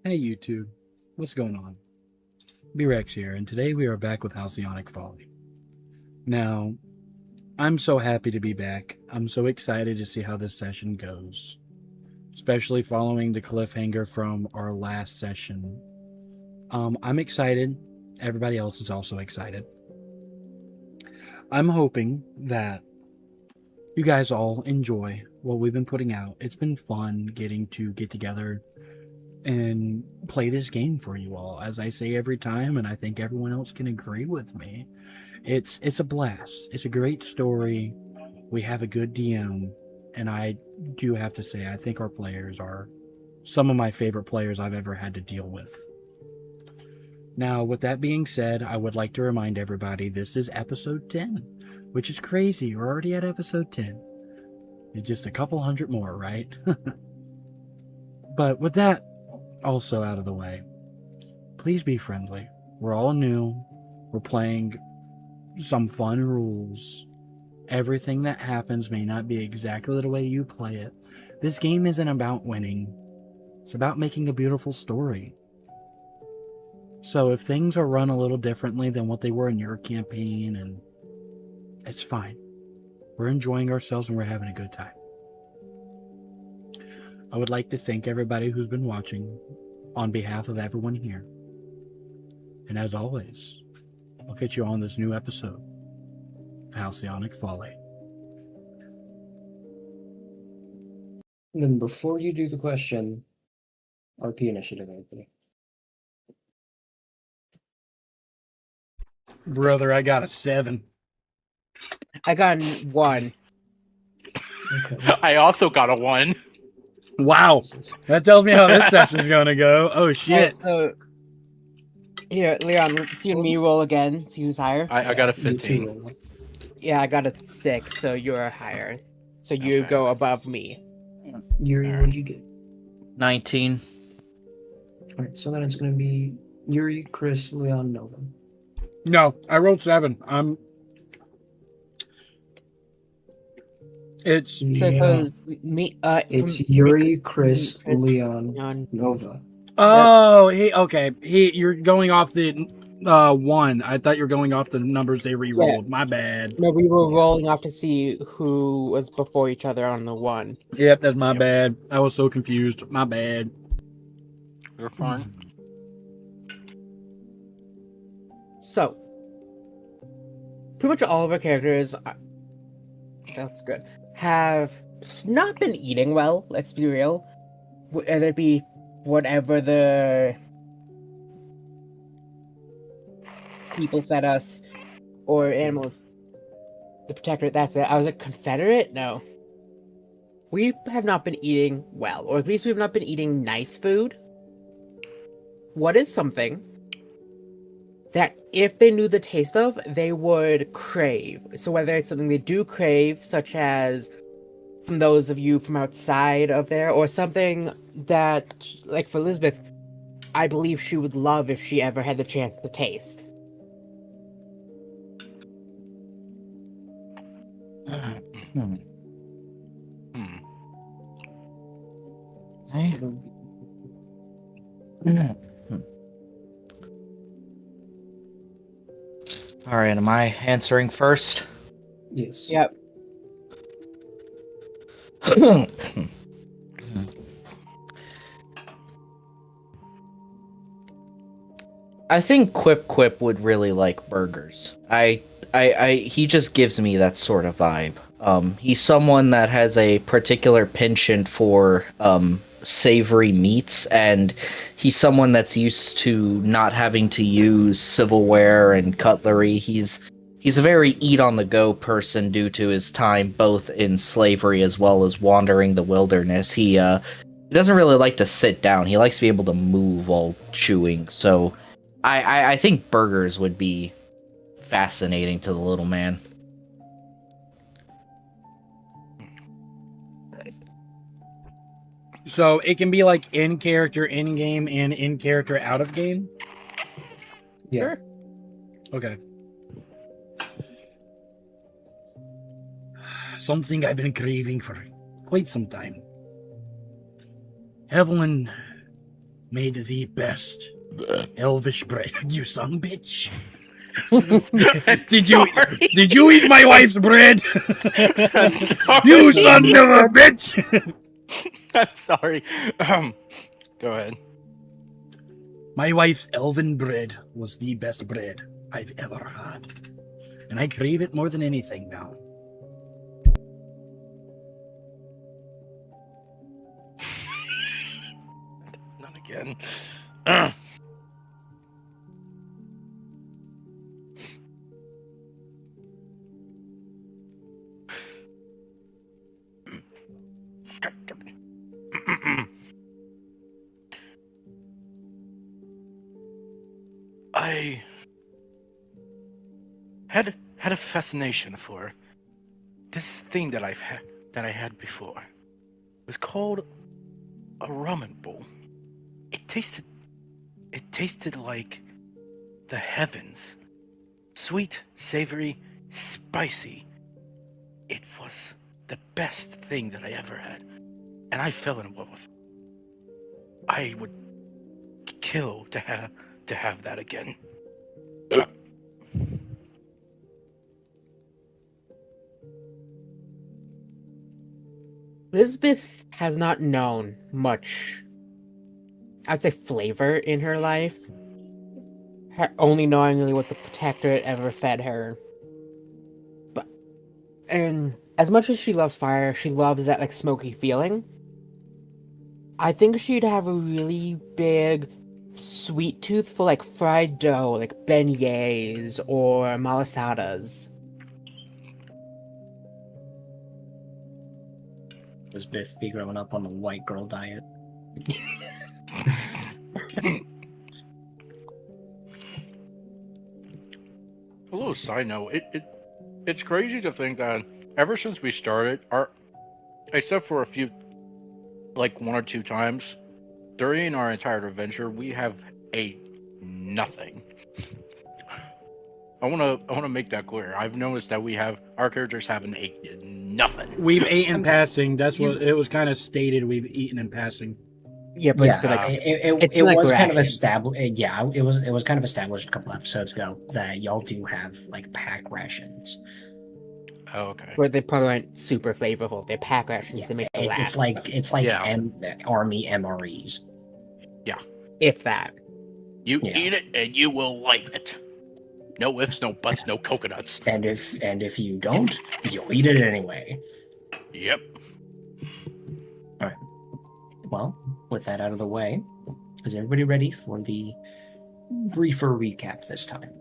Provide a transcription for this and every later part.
Hey YouTube, what's going on? B-Rex here, and today we are back with Halcyonic Folly. Now, I'm so happy to be back. I'm so excited to see how this session goes, especially following the cliffhanger from our last session. I'm excited. Everybody else is also excited. I'm hoping that you guys all enjoy what we've been putting out. It's been fun getting to get together and play this game for you all, as I say every time, and I think everyone else can agree with me. It's a blast. It's a great story. We have a good DM, and I do have to say I think our players are some of my favorite players I've ever had to deal with. Now, with that being said, I would like to remind everybody this is episode 10, which is crazy. We're already at episode 10. It's just a couple hundred more, right? But with that also out of the way, please be friendly. We're all new. We're playing some fun rules. Everything that happens may not be exactly the way you play it. This game isn't about winning. It's about making a beautiful story. So if things are run a little differently than what they were in your campaign, and it's fine. We're enjoying ourselves and we're having a good time. I would like to thank everybody who's been watching on behalf of everyone here. And as always, I'll catch you on this new episode of Halcyonic Folly. And then before you do the question, RP initiative, Anthony. Brother, I got a 7. I got 1. Okay. I also got a 1. Wow. That tells me how this session's gonna go. Oh, shit. Alright, so here, Leon, let's see me roll again. See who's higher. I got a You 15. too, roll. Yeah, I got a 6, so you're higher. So you Okay. go above me. Yuri, Alright. what'd you get? 19. Alright, so then it's gonna be Yuri, Chris, Leon, Nova. No, I rolled 7. It's So Yeah. it goes me. It's from- Yuri, Chris, Chris, Leon, Leon. Nova. you're going off the 1. I thought you were going off the numbers they re-rolled. My bad. No, we were rolling off to see who was before each other on the 1. Yep, that's my Yep. bad. I was so confused. My bad. You're fine. So, pretty much all of our characters, that's good, have not been eating well, let's be real. Whether it be whatever the people fed us, or animals. The protector, that's it. I was a Confederate? No. We have not been eating well, or at least we've not been eating nice food. What is something that if they knew the taste of, they would crave? So whether it's something they do crave, such as from those of you from outside of there, or something that, like for Elizabeth, I believe she would love if she ever had the chance to taste. Hmm. Hmm. Hey. All right, am I answering first? Yes. Yep. I think Quip Quip would really like burgers. He just gives me that sort of vibe. He's someone that has a particular penchant for savory meats, and he's someone that's used to not having to use silverware and cutlery. He's a very eat-on-the-go person due to his time both in slavery as well as wandering the wilderness. He doesn't really like to sit down. He likes to be able to move while chewing, so I think burgers would be fascinating to the little man. So it can be like in character, in game, and in character, out of game. Yeah. Sure. Okay. Something I've been craving for quite some time. Evelyn made the best elvish bread. You son bitch. Did you eat my wife's bread? I'm sorry. You son of a bitch. I'm sorry. Go ahead. My wife's elven bread was the best bread I've ever had. And I crave it more than anything now. Not again. I had a fascination for this thing that I had before. It was called a ramen bowl. It tasted like the heavens. Sweet, savory, spicy. It was the best thing that I ever had. And I fell in love with it. I would kill to have that again. Elizabeth has not known much, I'd say, flavor in her life. Only knowing really what the Protectorate ever fed her. And as much as she loves fire, she loves that like smoky feeling. I think she'd have a really big sweet tooth for like fried dough, like beignets or malasadas. Elizabeth be growing up on the white girl diet. A little side note, it's crazy to think that ever since we started, except for a few, like 1 or 2 times, during our entire adventure, we have ate nothing. I wanna make that clear. I've noticed that our characters haven't eaten nothing. We've eaten in passing. That's what it was kind of stated. We've eaten in passing. Yeah, but Yeah, like, it like was kind of ration. established. Yeah, it was kind of established a couple episodes ago that y'all do have like pack rations. Oh, okay. where they probably aren't super flavorful. They're pack rations to make the last. It's like Yeah. Army MREs. If that. You Yeah. eat it and you will like it. No ifs, no buts, no coconuts. And if you don't, you'll eat it anyway. Yep. Well, with that out of the way, is everybody ready for the briefer recap this time?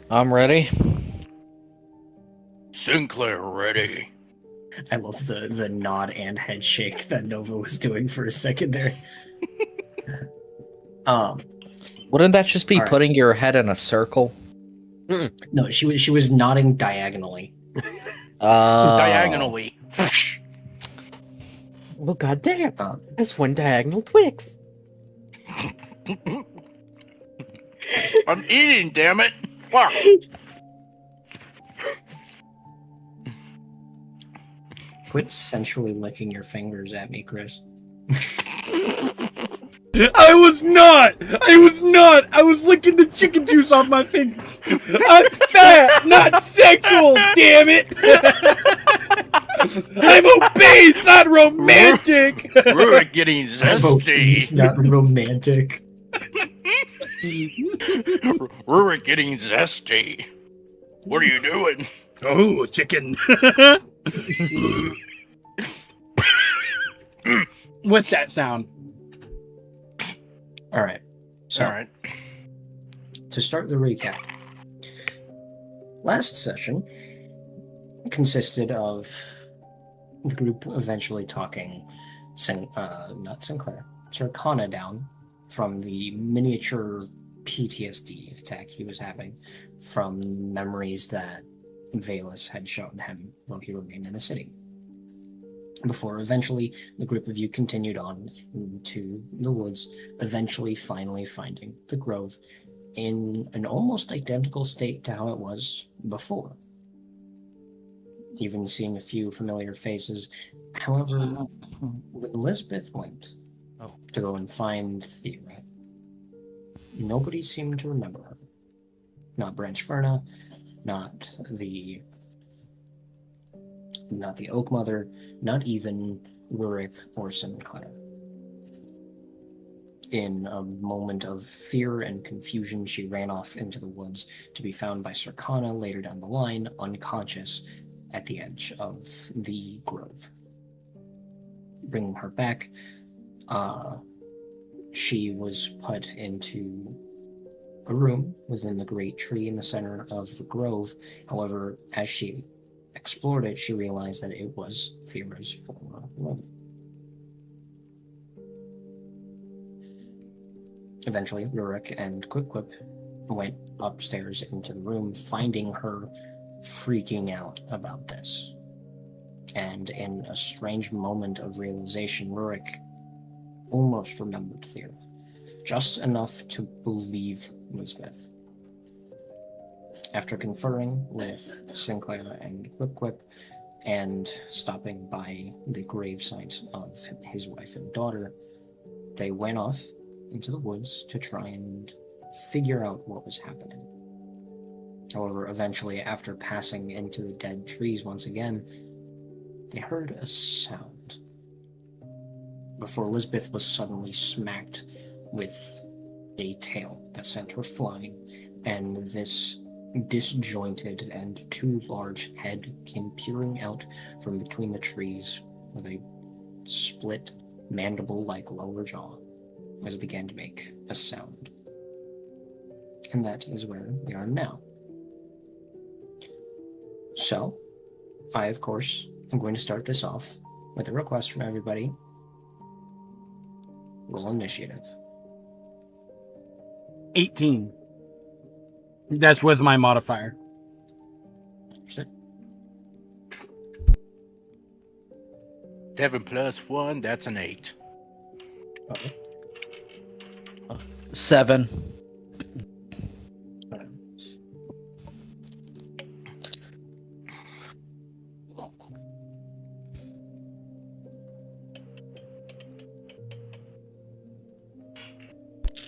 I'm ready. Sinclair ready. I love the nod and head shake that Nova was doing for a second there. Wouldn't that just be All right. putting your head in a circle? No, she was nodding diagonally. Diagonally. Well, goddamn. Um, That's one diagonal Twix. I'm eating, damn it. Fuck. Quit sensually licking your fingers at me, Chris. I was not! I was licking the chicken juice off my fingers! I'm fat, not sexual, damn it! I'm obese, not romantic! We're getting It's zesty. not romantic. We're getting zesty. What are you doing? Oh, chicken. With that sound. All right. So, All right. to start the recap, last session consisted of the group eventually talking not Sinclair, Circana down from the miniature PTSD attack he was having from memories that Valus had shown him while he remained in the city. Before eventually the group of you continued on to the woods, eventually finally finding the grove in an almost identical state to how it was before. Even seeing a few familiar faces. However, when Elizabeth went to go and find Thera. Nobody seemed to remember her. Not Branch Ferna, not the Oak Mother, not even Rurik or Sinclair. In a moment of fear and confusion, she ran off into the woods to be found by Circana later down the line, unconscious at the edge of the grove. Bringing her back, she was put into a room within the great tree in the center of the grove. However, as she explored it, she realized that it was Thera's former room. Eventually, Rurik and Quick went upstairs into the room, finding her freaking out about this. And in a strange moment of realization, Rurik almost remembered Thera, just enough to believe Lisbeth. After conferring with Sinclair and Quick and stopping by the gravesite of his wife and daughter, they went off into the woods to try and figure out what was happening. However, eventually, after passing into the dead trees once again, they heard a sound before Lisbeth was suddenly smacked with a tail that sent her flying, and this disjointed and too large head came peering out from between the trees with a split mandible-like lower jaw as it began to make a sound. And that is where we are now. So, I, of course, am going to start this off with a request from everybody. Roll initiative. 18. That's with my modifier. 7 plus 1, that's an 8. 7.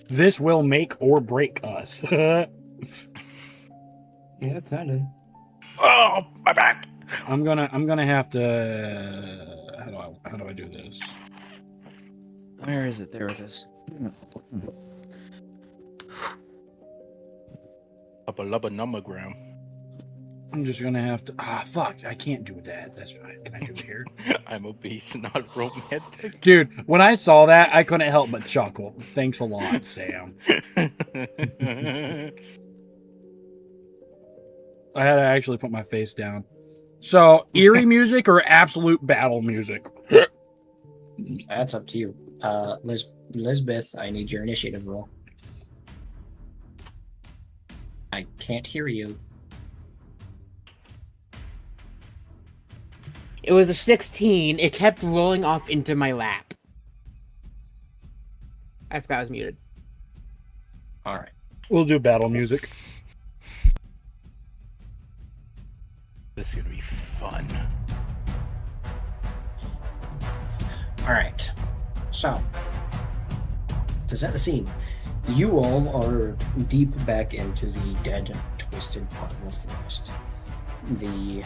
This will make or break us. Yeah, kind of. Oh, my back! I'm gonna have to. How do I do this? Where is it? There it is. Up a lubba numbergram. I'm just gonna have to. Fuck! I can't do that. That's fine. Can I do it here? I'm obese, not romantic. Dude, when I saw that, I couldn't help but chuckle. Thanks a lot, Sam. I had to actually put my face down. So, eerie music or absolute battle music? That's up to you. Lisbeth, I need your initiative roll. I can't hear you. It was a 16. It kept rolling off into my lap. I forgot I was muted. All right. We'll do battle music. This is gonna be fun. All right. So, to set the scene, you all are deep back into the dead, twisted part of the forest. The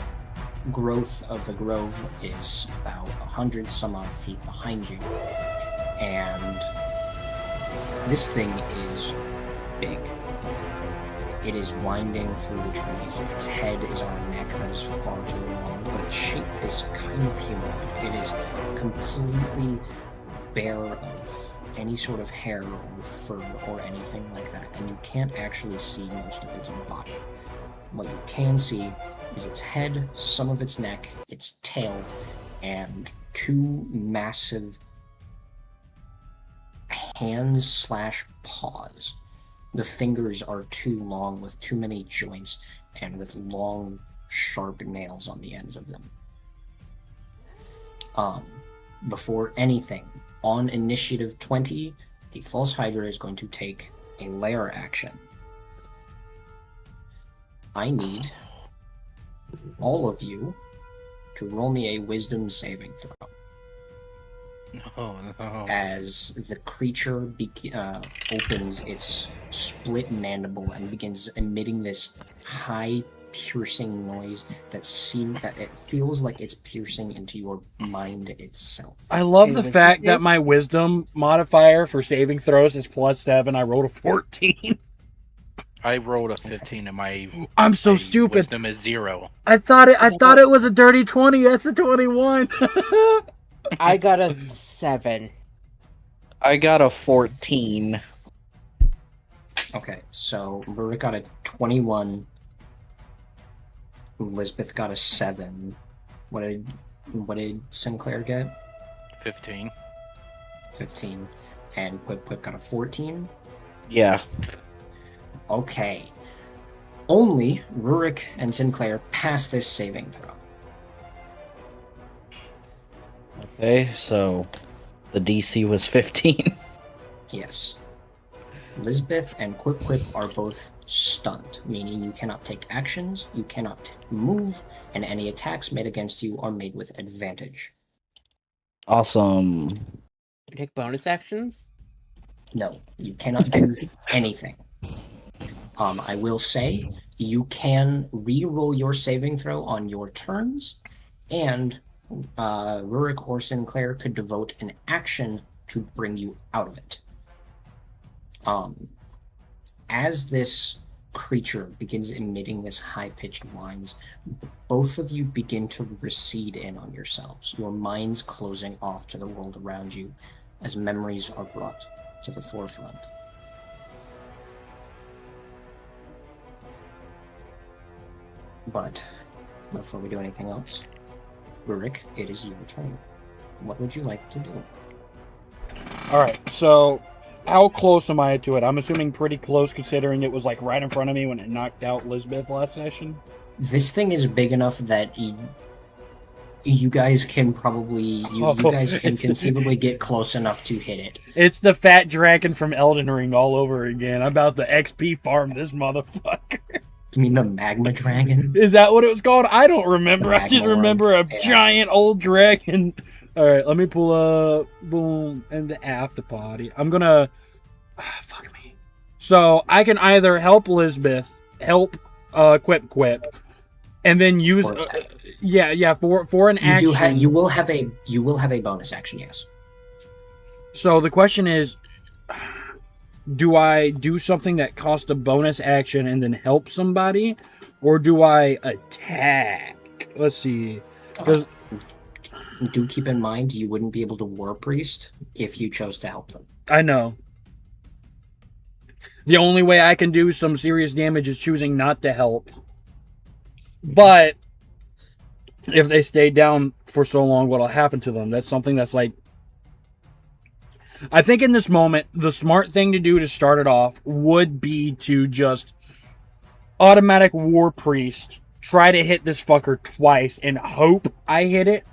growth of the grove is about 100 some odd feet behind you, and this thing is big. It is winding through the trees. Its head is on a neck that is far too long, but its shape is kind of humanoid. It is completely bare of any sort of hair or fur or anything like that, and you can't actually see most of its body. What you can see is its head, some of its neck, its tail, and two massive hands/paws. The fingers are too long with too many joints and with long, sharp nails on the ends of them. Before anything, on initiative 20, the False Hydra is going to take a lair action. I need all of you to roll me a wisdom saving throw. No, no. as the creature opens its split mandible and begins emitting this high piercing noise that it feels like it's piercing into your mind itself. I love Hey, the was fact this that it? my wisdom modifier for saving throws is +7. I rolled a 14. I rolled a 15 and my I'm so my stupid. wisdom is 0. I thought it was a dirty 20. That's a 21. I got a 7. I got a 14. Okay, so Rurik got a 21. Lisbeth got a 7. What did Sinclair get? 15. 15. And Pip got a 14. Yeah. Okay. Only Rurik and Sinclair pass this saving throw. Okay, so the DC was 15. Yes. Lisbeth and Quip are both stunned, meaning you cannot take actions, you cannot move, and any attacks made against you are made with advantage. Awesome. Take bonus actions? No, you cannot do anything. I will say you can re-roll your saving throw on your turns, and Rurik or Sinclair could devote an action to bring you out of it. As this creature begins emitting this high-pitched whines, both of you begin to recede in on yourselves, your minds closing off to the world around you as memories are brought to the forefront. But before we do anything else, Rurik, it is your turn. What would you like to do? All right, so how close am I to it? I'm assuming pretty close, considering it was like right in front of me when it knocked out Lisbeth last session. This thing is big enough that you guys can probably you guys can conceivably get close enough to hit it. It's the fat dragon from Elden Ring all over again. I'm about to XP farm this motherfucker. You mean the magma dragon? Is that what it was called? I don't remember. I just Magma remember a yeah. giant old dragon. All right, let me pull up. Boom, and the after party. I'm gonna. Fuck me. So I can either help Lisbeth, help Quip, and then use. For attack. Yeah, for an action. You will have a bonus action. Yes. So the question is, do I do something that costs a bonus action and then help somebody, or do I attack? Let's see. Because do keep in mind you wouldn't be able to War Priest if you chose to help them. I know. The only way I can do some serious damage is choosing not to help. But if they stay down for so long, what'll happen to them? That's something that's like... I think in this moment, the smart thing to do to start it off would be to just automatic War Priest, try to hit this fucker twice, and hope I hit it.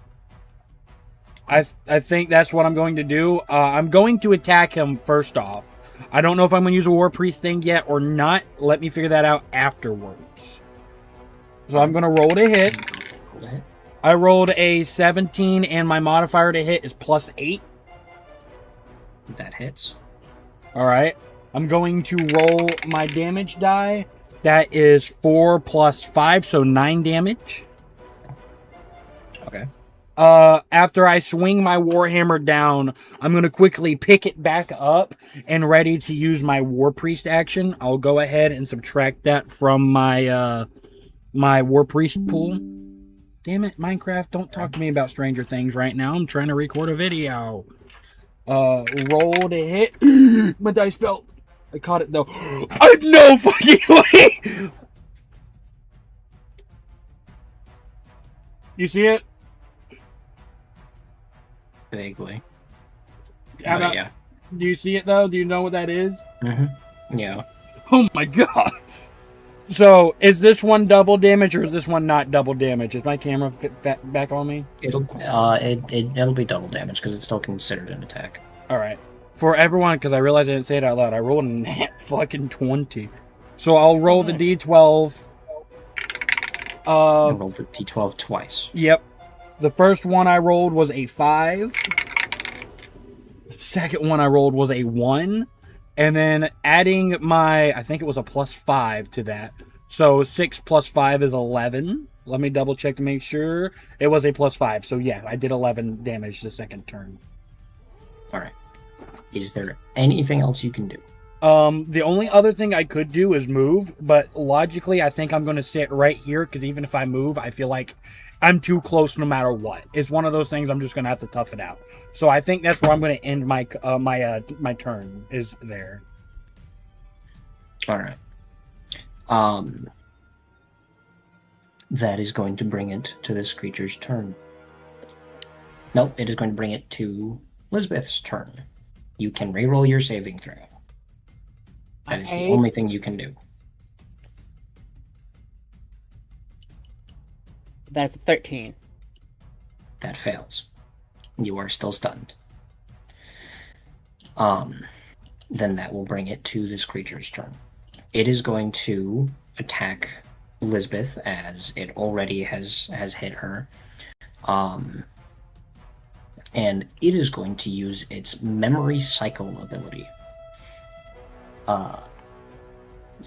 I think that's what I'm going to do. I'm going to attack him first off. I don't know if I'm going to use a War Priest thing yet or not. Let me figure that out afterwards. So I'm going to roll to hit. I rolled a 17, and my modifier to hit is +8. That hits. All right. I'm going to roll my damage die. That is 4 + 5, so 9 damage. Okay. After I swing my Warhammer down, I'm going to quickly pick it back up and ready to use my War Priest action. I'll go ahead and subtract that from my my War Priest pool. Damn it, Minecraft, don't talk to me about Stranger Things right now. I'm trying to record a video. Roll to hit. My dice fell. I caught it though. No fucking way! You see it? Vaguely. Yeah. Do you see it though? Do you know what that is? Mm-hmm. Yeah. Oh my god. So, is this one double damage or is this one not double damage? Is my camera back on me? It'll be double damage because it's still considered an attack. All right. For everyone, because I realized I didn't say it out loud, I rolled a nat fucking 20. So I'll roll the d12. I rolled the d12 twice. Yep. The first one I rolled was a 5. The second one I rolled was a 1. And then adding I think it was a +5 to that. So 6 plus 5 is 11. Let me double check to make sure. It was a +5. So yeah, I did 11 damage the second turn. All right. Is there anything else you can do? The only other thing I could do is move, but logically, I think I'm going to sit right here because even if I move, I feel like I'm too close no matter what. It's one of those things I'm just going to have to tough it out. So I think that's where I'm going to end my my turn is there. All right. That is going to bring it to this creature's turn. Nope, it is going to bring it to Lisbeth's turn. You can reroll your saving throw. That is the only thing you can do. That's 13. That fails. You are still stunned. Then that will bring it to this creature's turn. It is going to attack Lisbeth as it already has hit her. And it is going to use its memory cycle ability.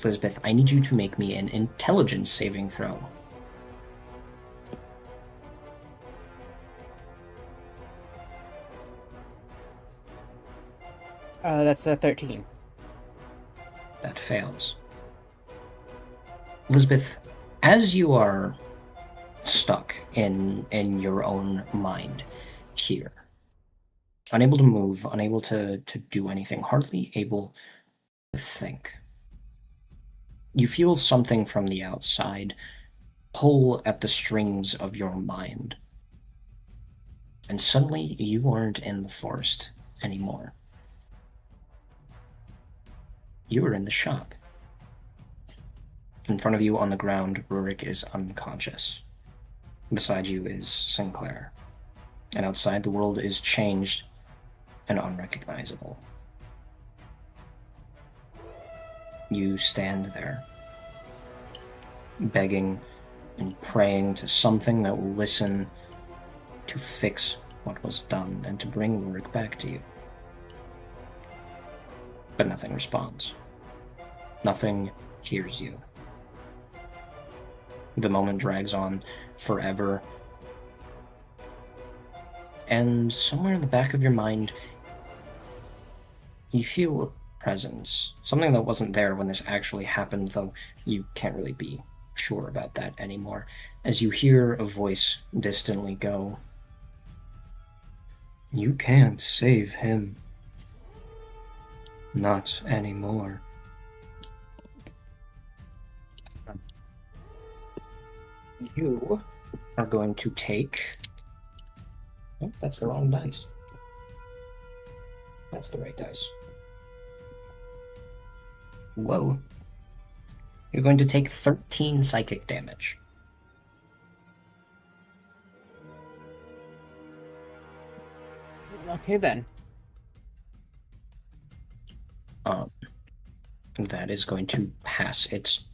Lisbeth, I need you to make me an intelligence saving throw. That's a 13. That fails. Lisbeth, as you are stuck in your own mind here, unable to move, unable to do anything, hardly able to think, you feel something from the outside pull at the strings of your mind. And suddenly you aren't in the forest anymore. You are in the shop. In front of you on the ground, Rurik is unconscious. Beside you is Sinclair. And outside, the world is changed and unrecognizable. You stand there, begging and praying to something that will listen, to fix what was done, and to bring Rurik back to you. But nothing responds. Nothing hears you. The moment drags on forever. And somewhere in the back of your mind, you feel a presence. Something that wasn't there when this actually happened, though you can't really be sure about that anymore. As you hear a voice distantly go, "You can't save him. Not anymore." You are going to take... Oh, that's the wrong dice. That's the right dice. Whoa. You're going to take 13 psychic damage. Okay, then. That is going to pass its...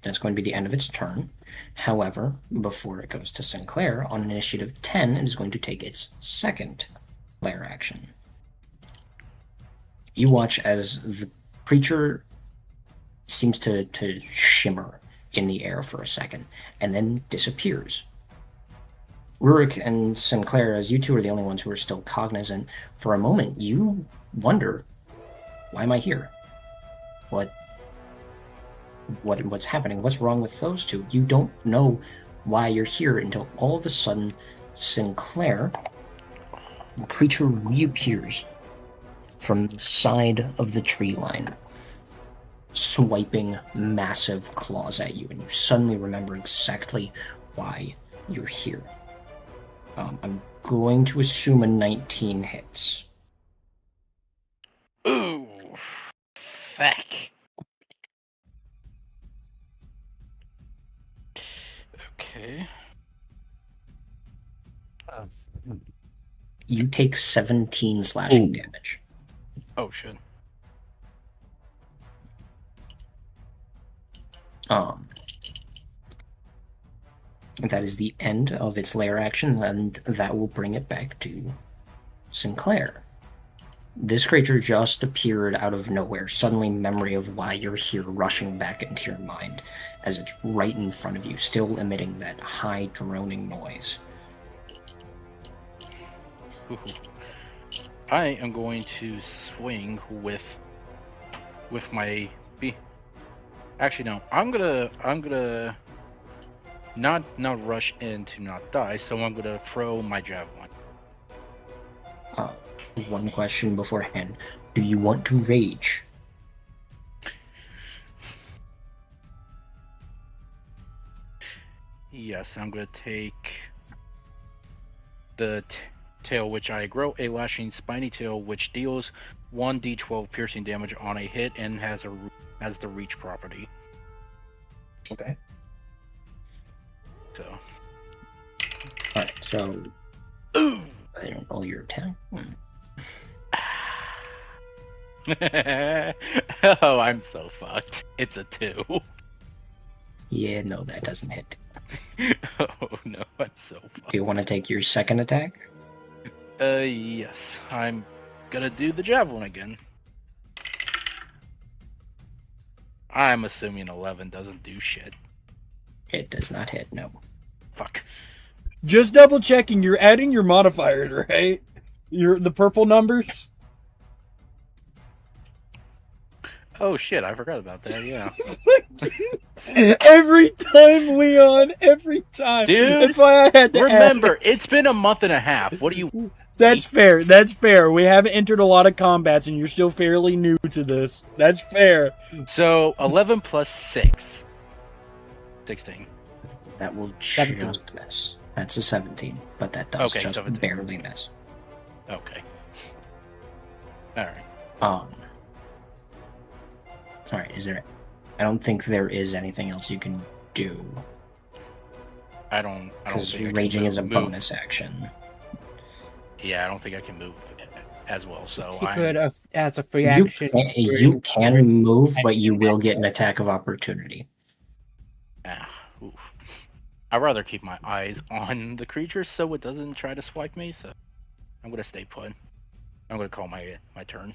That's going to be the end of its turn. However, before it goes to Sinclair, on initiative 10, it is going to take its second lair action. You watch as the creature seems to shimmer in the air for a second, and then disappears. Rurik and Sinclair, as you two are the only ones who are still cognizant, for a moment you wonder, why am I here? What's happening? What's wrong with those two? You don't know why you're here until all of a sudden, Sinclair, the creature reappears from the side of the tree line, swiping massive claws at you, and you suddenly remember exactly why you're here. I'm going to assume a 19 hits. Ooh, fuck. Okay. You take 17 slashing damage. Oh shit. That is the end of its lair action, and that will bring it back to Sinclair. This creature just appeared out of nowhere. Suddenly, memory of why you're here rushing back into your mind as it's right in front of you, still emitting that high droning noise. Ooh. I am going to swing with my Actually, no. I'm gonna not rush in to not die. So I'm gonna throw my javelin. One question beforehand: do you want to rage? Yes, I'm gonna take the tail, which I grow a lashing spiny tail, which deals 1d12 piercing damage on a hit and has the reach property. Okay. So. All right. So. I don't roll your attack. Oh, I'm so fucked. It's a 2. Yeah, no, that doesn't hit. Oh no, I'm so fucked. Do you want to take your second attack? Yes. I'm gonna do the javelin again. I'm assuming 11 doesn't do shit. It does not hit, no. Fuck. Just double checking, you're adding your modifier, right? The purple numbers? Oh shit, I forgot about that, yeah. Every time, Leon, every time. Dude, that's why I had to remember, ask. it's been a month and a half. What do you... That's fair, that's fair. We haven't entered a lot of combats and you're still fairly new to this. That's fair. So, 11 plus 6. 16. That will 17. just miss. That's a 17, but that does Okay, just 17. barely miss. Okay. Alright. Alright, I don't think there is anything else you can do. I don't Because think I can raging is a move. bonus action. Yeah, I don't think I can move as well, so He I'm... could, as a free action. You can move, but you will get an attack of opportunity. Oof. I'd rather keep my eyes on the creature so it doesn't try to swipe me, so I'm gonna stay put. I'm gonna call my turn.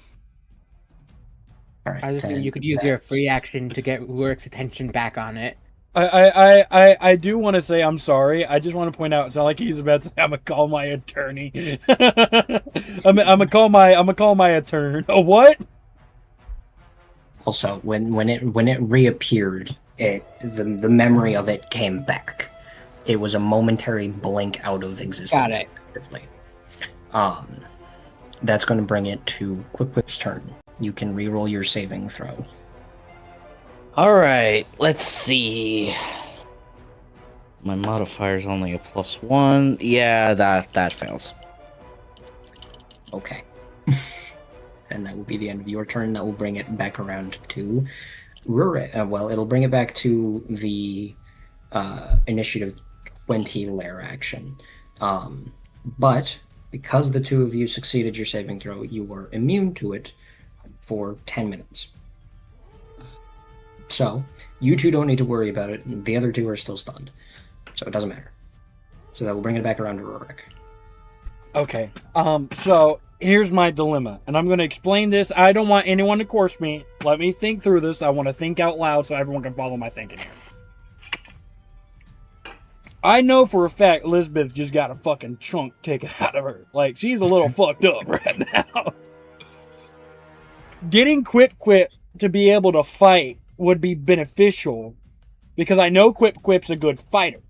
All right, I was just thinking you could use your free action to get Lurik's attention back on it. I do want to say I'm sorry. I just want to point out it's not like he's about to say I'm gonna call my attorney. I'm gonna call my attorney. Oh, what? Also, when it reappeared, the memory of it came back. It was a momentary blink out of existence. Got it. Effectively. That's going to bring it to Quip's turn. You can reroll your saving throw. Alright, let's see. My modifier's only a +1. Yeah, that fails. Okay. And that will be the end of your turn. That will bring it back around to Rurik. Well, it'll bring it back to the initiative 20 lair action. But because the two of you succeeded your saving throw, you were immune to it for 10 minutes. So, you two don't need to worry about it. The other two are still stunned. So it doesn't matter. So that will bring it back around to Rurik. Okay. So here's my dilemma, and I'm going to explain this. I don't want anyone to course me. Let me think through this. I want to think out loud so everyone can follow my thinking here. I know for a fact Elizabeth just got a fucking chunk taken out of her. Like, she's a little fucked up right now. Getting Quip to be able to fight would be beneficial because I know Quip's a good fighter.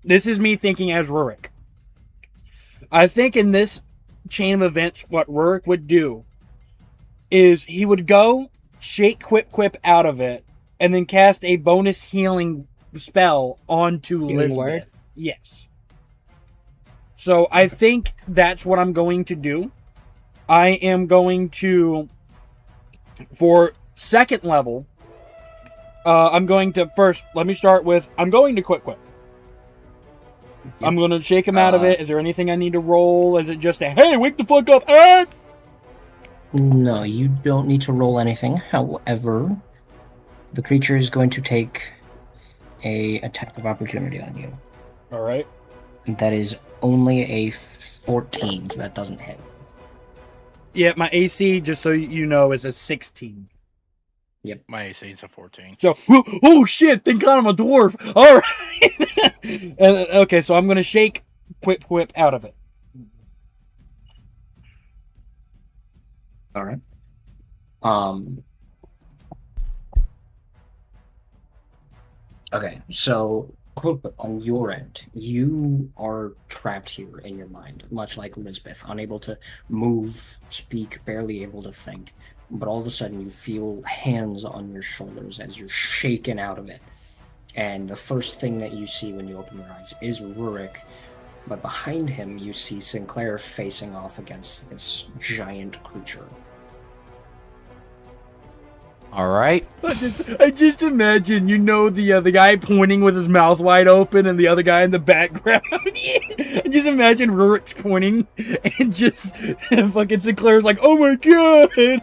This is me thinking as Rurik. I think in this chain of events, what Rurik would do is he would go shake Quip out of it and then cast a bonus healing spell onto Elizabeth. Word? Yes. So I think that's what I'm going to do. I am going to, for second level, I'm going to first, let me start with, I'm going to Quip. Yep. I'm going to shake him out of it. Is there anything I need to roll? Is it just a, hey, wake the fuck up? Ah! No, you don't need to roll anything. However, the creature is going to take a attack of opportunity on you. All right. That is only a 14, so that doesn't hit. Yeah, my AC, just so you know, is a 16. My AC is a 14. So, oh shit! Thank God I'm a dwarf. All right. And, okay, so I'm gonna shake Quip out of it. All right. Okay, so on your end, you are trapped here in your mind, much like Lisbeth, unable to move, speak, barely able to think. But all of a sudden, you feel hands on your shoulders as you're shaken out of it. And the first thing that you see when you open your eyes is Rurik, but behind him, you see Sinclair facing off against this giant creature. All right. I just imagine, the guy pointing with his mouth wide open and the other guy in the background. I just imagine Rurik's pointing and just fucking Sinclair's like, oh my god.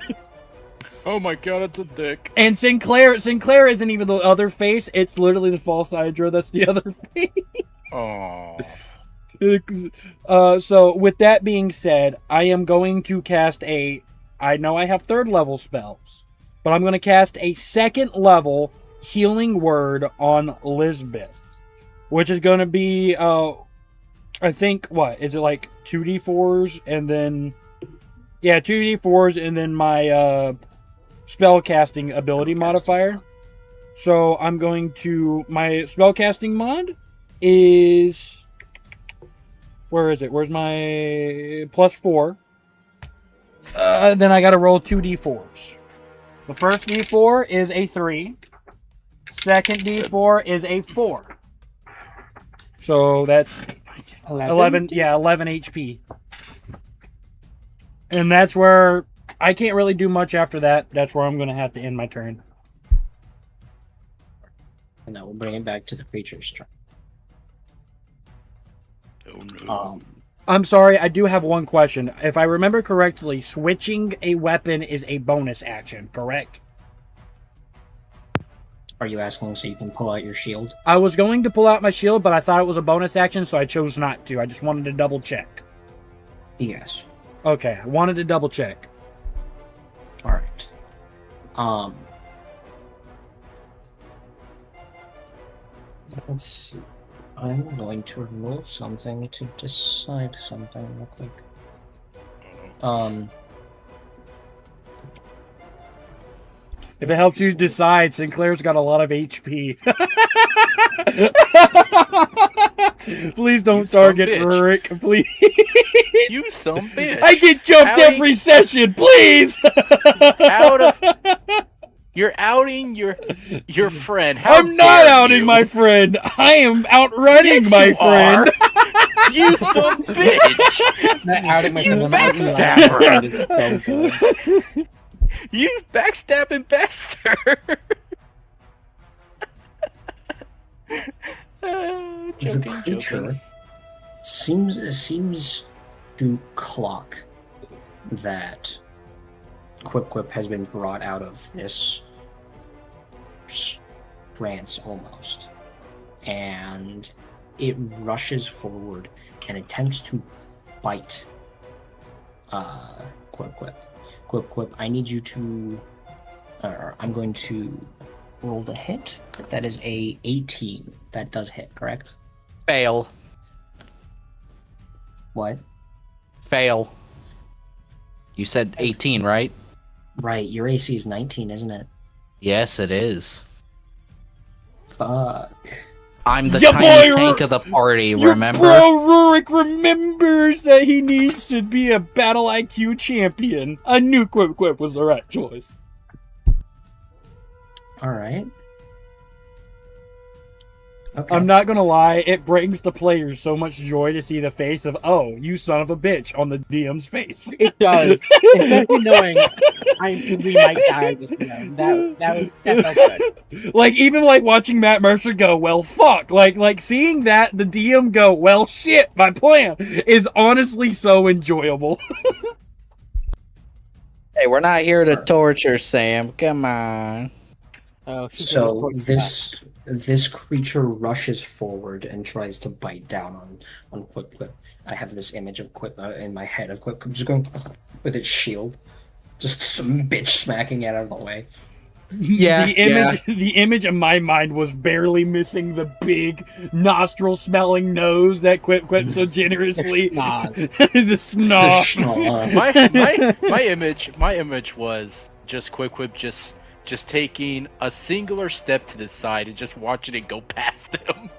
Oh my god, it's a dick. And Sinclair isn't even the other face. It's literally the false Hydra. That's the other face. Oh. So with that being said, I am going to cast I know I have 3rd level spells, but I'm going to cast a 2nd level healing word on Lisbeth, which is going to be, I think, what is it, like 2d4s and then, 2d4s and then my spell casting ability modifier. So I'm going to, my spell casting mod is, where is it? Where's my +4? Then I got to roll 2d4s. The first d4 is a 3. Second d4 is a 4. So that's 11 HP. And that's where I can't really do much after that. That's where I'm going to have to end my turn. And that will bring it back to the creature's turn. Oh no. I'm sorry, I do have one question. If I remember correctly, switching a weapon is a bonus action, correct? Are you asking so you can pull out your shield? I was going to pull out my shield, but I thought it was a bonus action, so I chose not to. I just wanted to double check. Yes. Okay, I wanted to double check. All right. Let's see. I'm going to roll something to decide something real quick. If it helps you decide, Sinclair's got a lot of HP. Please don't target Rurik, please. You some bitch. I get jumped every session, please. You're outing your friend. I'm not outing my friend. I am outrunning my friend. You some bitch. Not outing my You friend. backstabber. You backstabbing bastard. The creature seems to clock that Quip has been brought out of this trance almost, and it rushes forward and attempts to bite Quip. I need you to, I'm going to roll the hit. That is a 18. That does hit, correct? Fail. What? Fail. You said 18, right? Right, your AC is 19, isn't it? Yes, it is. Fuck. I'm the Ya tiny boy, tank of the party, Your remember? bro Rurik remembers that he needs to be a battle IQ champion. I knew Quip was the right choice. Alright. Okay. I'm not gonna lie, it brings the players so much joy to see the face of, oh, you son of a bitch, on the DM's face. It does. Especially knowing we might die this round. That felt good. Like, even like watching Matt Mercer go, well, fuck. Like seeing that, the DM go, well, shit, my plan, is honestly so enjoyable. Hey, we're not here to torture Sam. Come on. Oh, So this creature rushes forward and tries to bite down on Quip. I have this image of Quip in my head of Quip just going with its shield, just some bitch smacking it out of the way. Yeah, the image in my mind was barely missing the big nostril smelling nose that Quip so generously. The snog. My image was just Quip just taking a singular step to the side and just watching it go past him.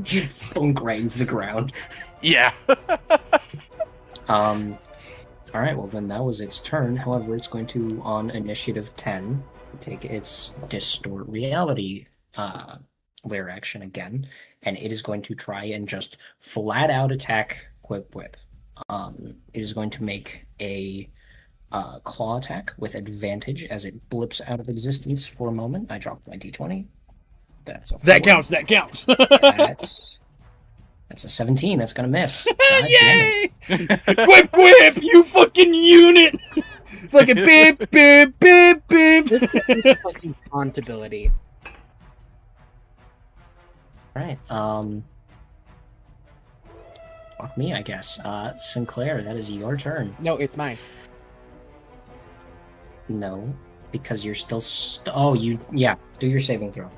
Just thunk right into the ground. Yeah. All right, well then that was its turn. However, it's going to, on initiative 10, take its distort reality lair action again, and it is going to try and just flat out attack Quip. It is going to make a claw attack with advantage as it blips out of existence for a moment. I dropped my d20. That's a 4. That counts. That's a 17. That's gonna miss. Yay! Quip, you fucking unit! Fucking beep. Fucking hauntability. Right. Fuck me, I guess. Sinclair, that is your turn. No, it's mine. No, because you're still. Do your saving throw.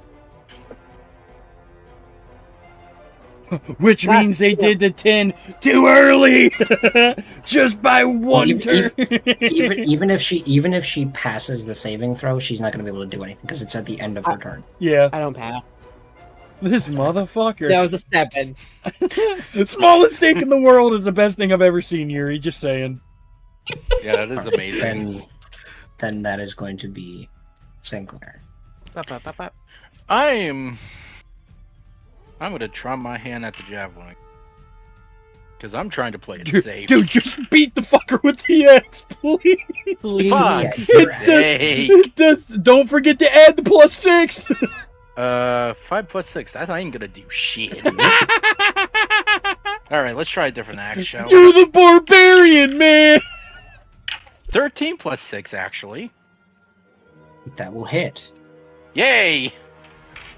Which means they did the 10 too early, just by one turn. even if she passes the saving throw, she's not going to be able to do anything because it's at the end of her turn. Yeah, I don't pass. this motherfucker. That was a 7. Smallest stake in the world is the best thing I've ever seen, Yuri. Just saying. Yeah, that is amazing. Then that is going to be Sinclair. I'm gonna try my hand at the javelin because I'm trying to play it safe. Dude, just beat the fucker with the X, please. Fuck. It does. Don't forget to add the +6. 5 plus 6. That ain't gonna do shit. All right, let's try a different axe, shall we? You're the barbarian, man. 13 plus 6, actually. That will hit. Yay!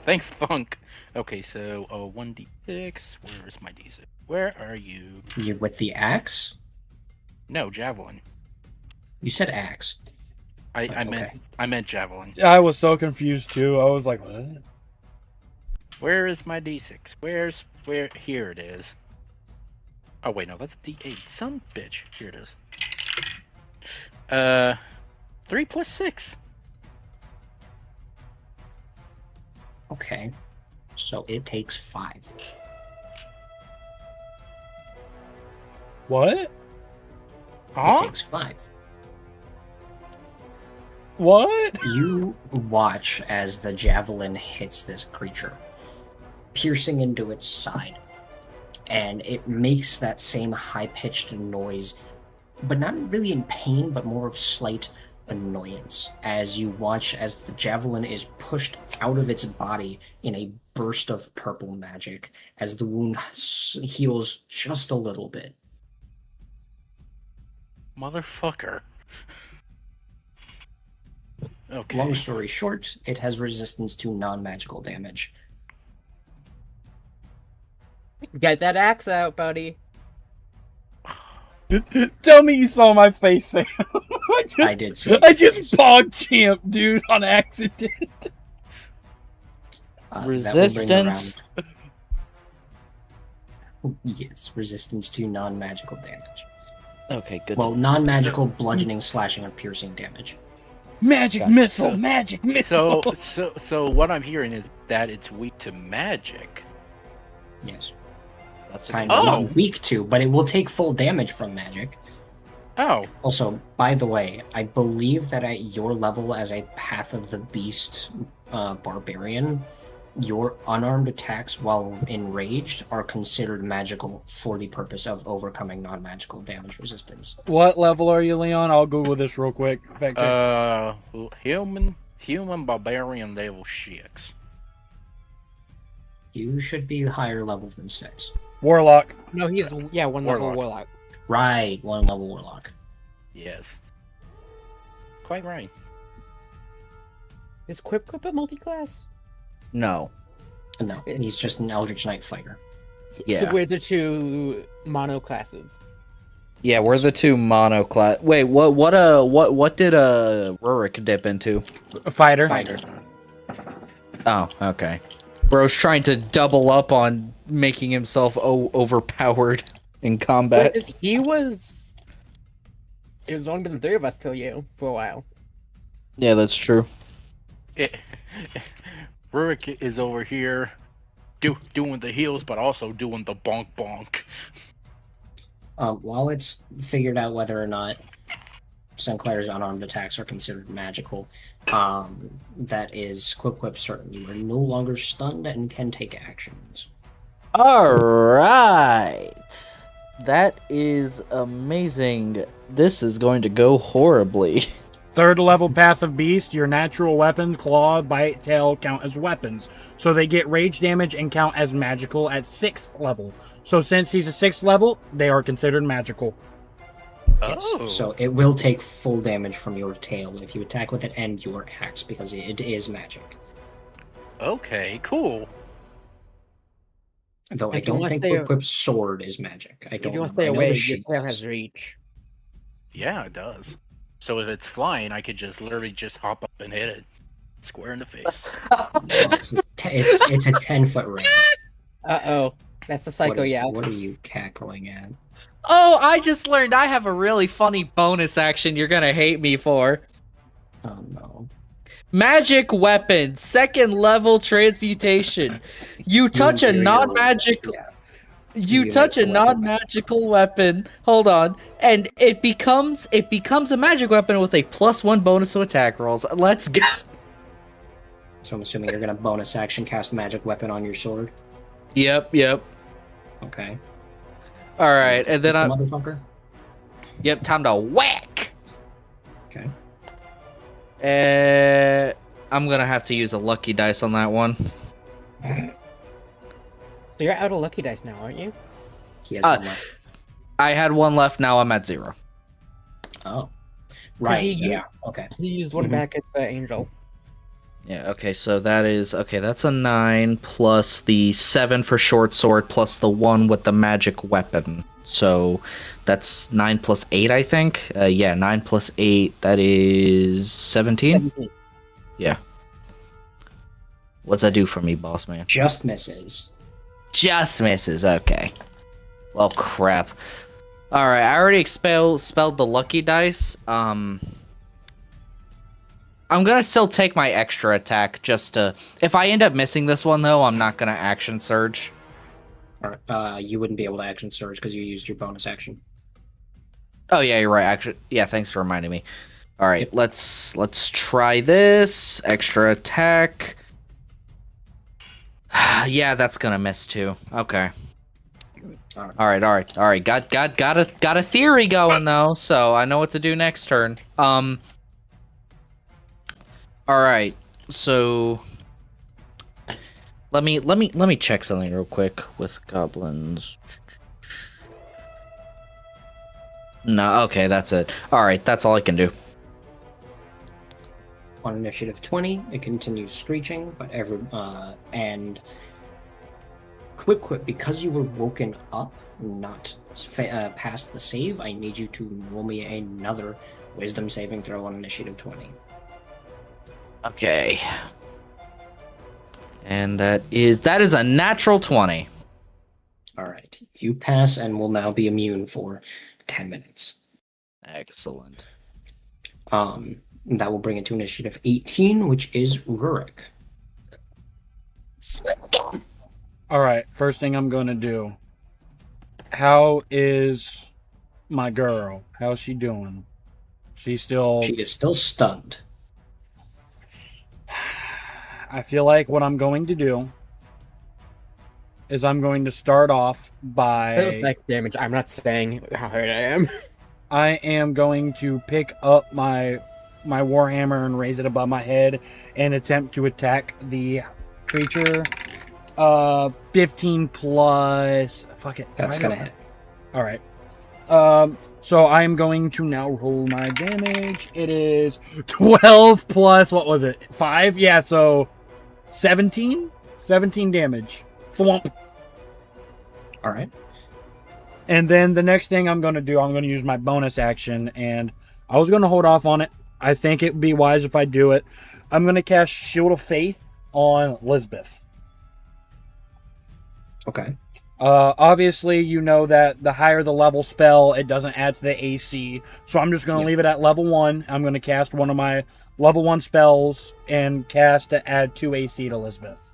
Thank Funk. Okay, so 1d6. Where's my d6? Where are you? You with the axe? No, javelin. You said axe. I meant javelin. I was so confused too. I was like, what? Where is my d6? Where? Here it is. Oh wait, no, that's d8. Some bitch. Here it is. 3 plus 6. Okay. So it takes 5. What? It Huh? takes 5. What? You watch as the javelin hits this creature, piercing into its side, and it makes that same high-pitched noise, but not really in pain, but more of slight annoyance as you watch as the javelin is pushed out of its body in a burst of purple magic as the wound heals just a little bit. Motherfucker. Okay. Long story short, it has resistance to non-magical damage. Get that axe out, buddy. Tell me you saw my face, Sam. I did see I your just face. pog champ, dude, on accident. Resistance? That will bring around... Yes, resistance to non-magical damage. Okay, good. Well, non-magical bludgeoning, slashing, or piercing damage. Magic Gotcha. missile, magic missile. So what I'm hearing is that it's weak to magic. Yes. That's a Kind good of Oh! not weak to, but it will take full damage from magic. Oh, Also, by the way, I believe that at your level as a Path of the Beast barbarian, your unarmed attacks while enraged are considered magical for the purpose of overcoming non-magical damage resistance. What level are you, Leon? I'll Google this real quick. Fact check. human barbarian level 6. You should be higher level than 6. Warlock. No, he's one level warlock. Right, 1 level warlock. Yes. Quite right. Is Quip a multi-class? No. No, he's just an Eldritch Knight fighter. Yeah. So we're the two mono classes. Yeah, we're the two mono class. Wait, what did Rurik dip into? A fighter. Fighter. Oh, okay. Bro's trying to double up on making himself overpowered in combat. Because he was. It was only been the three of us till you for a while. Yeah, that's true. Rurik is over here doing the heals, but also doing the bonk bonk. While it's figured out whether or not Sinclair's unarmed attacks are considered magical, that is quip certain. You are no longer stunned and can take actions. Alright. That is amazing. This is going to go horribly. 3rd level Path of Beast, your natural weapons, claw, bite, tail, count as weapons. So they get rage damage and count as magical at 6th level. So since he's a 6th level, they are considered magical. Yes. Oh. So it will take full damage from your tail if you attack with it and your axe, because it is magic. Okay, cool. Though I If you don't wanna think stay- Quip's sword is magic. I don't If you want to know. stay I know away, the your sheet tail does. has reach. Yeah, it does. So if it's flying, I could just literally just hop up and hit it square in the face. Well, it's a 10-foot range. Uh-oh. That's a psycho yell. What are you cackling at? Oh, I just learned I have a really funny bonus action you're gonna hate me for. Oh no. Magic weapon, 2nd level transmutation. You touch a Inferior non-magic. weapon, yeah. You You touch make a the weapon non-magical weapon. Hold on, and it becomes a magic weapon with a +1 bonus to attack rolls. Let's go. So I'm assuming you're gonna bonus action cast magic weapon on your sword. Yep. Okay. All right, and then the I. motherfucker. Yep, time to whack. Okay. I'm gonna have to use a lucky dice on that one. So you're out of lucky dice now, aren't you? He has one left. I had one left. Now I'm at 0. Oh. Right. he- Yeah. Okay. He used one Mhm. back at the angel. Yeah, okay, so that's a 9 plus the 7 for short sword plus the 1 with the magic weapon. So that's 9 plus 8, I think. 9 plus 8, that is 17? Yeah. What's that do for me, boss man? Just misses. Just misses, okay. Well, crap. Alright, I already spelled the lucky dice. I'm gonna still take my extra attack just to... If I end up missing this one, though, I'm not gonna action surge. Or, you wouldn't be able to action surge because you used your bonus action. Oh, yeah, you're right. Actually, yeah, thanks for reminding me. Alright, let's try this. Extra attack. Yeah, that's gonna miss, too. Okay. Alright. Got a theory going, though, so I know what to do next turn. Alright, so let me check something real quick with goblins. No, okay, that's it. Alright, that's all I can do. On initiative 20, it continues screeching, but and Quip, because you were woken up, not past the save, I need you to roll me another wisdom saving throw on initiative 20. Okay. And that is a natural 20. Alright, you pass and will now be immune for 10 minutes. Excellent. That will bring it to initiative 18, which is Rurik. All right, first thing I'm going to do. How is my girl? How's she doing? She's still... She is still stunned. I feel like what I'm going to do is I'm going to start off That was by... like damage. I'm not saying how hurt I am. I am going to pick up my warhammer and raise it above my head and attempt to attack the creature. 15 plus... Fuck it. That's gonna hit. All right. So I'm going to now roll my damage. It is 12 plus, what was it? 5? Yeah, so 17? 17 damage. Thwomp. All right. And then the next thing I'm going to do, I'm going to use my bonus action, and I was going to hold off on it. I think it would be wise if I do it. I'm going to cast Shield of Faith on Lisbeth. Okay. Obviously, you know that the higher the level spell, it doesn't add to the AC. So I'm just going to leave it at level 1. I'm going to cast one of my level 1 spells and cast to add 2 AC to Lisbeth.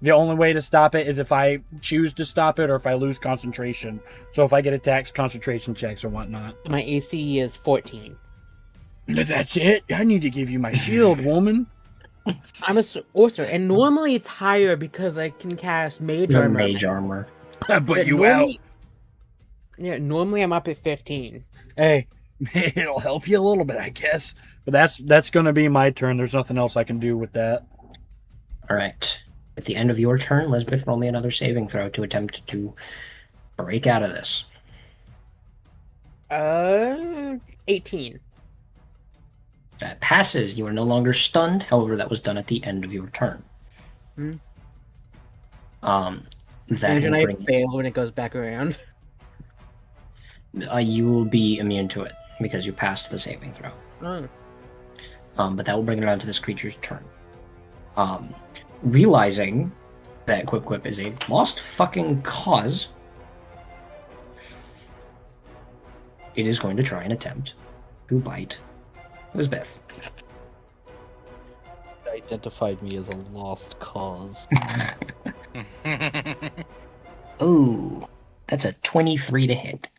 The only way to stop it is if I choose to stop it or if I lose concentration. So if I get attacks, concentration checks, or whatnot. My AC is 14. That's it? I need to give you my shield, woman. I'm a sorcerer, and normally it's higher because I can cast mage Your armor. mage armor. But you out. Yeah, normally I'm up at 15. Hey, it'll help you a little bit, I guess. But that's going to be my turn. There's nothing else I can do with that. All right. At the end of your turn, Lisbeth, roll me another saving throw to attempt to break out of this. 18. That passes. You are no longer stunned. However, that was done at the end of your turn. Hmm. That And will I bring fail when it goes back around. you will be immune to it because you passed the saving throw. Oh. But that will bring it around to this creature's turn. Realizing that Quip Quip is a lost fucking cause, it is going to try and attempt to bite Lisbeth. Identified me as a lost cause. Oh, that's a 23 to hit.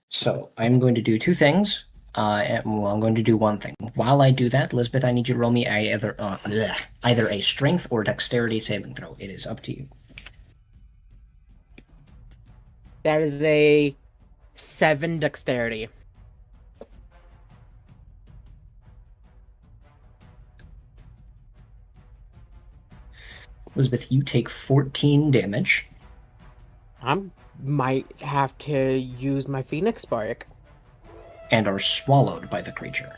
So I'm going to do two things. Well, I'm going to do one thing. While I do that, Lisbeth, I need you to roll me either a strength or dexterity saving throw. It is up to you. That is a 7 dexterity. Lisbeth, you take 14 damage. I might have to use my Phoenix Spark. And are swallowed by the creature.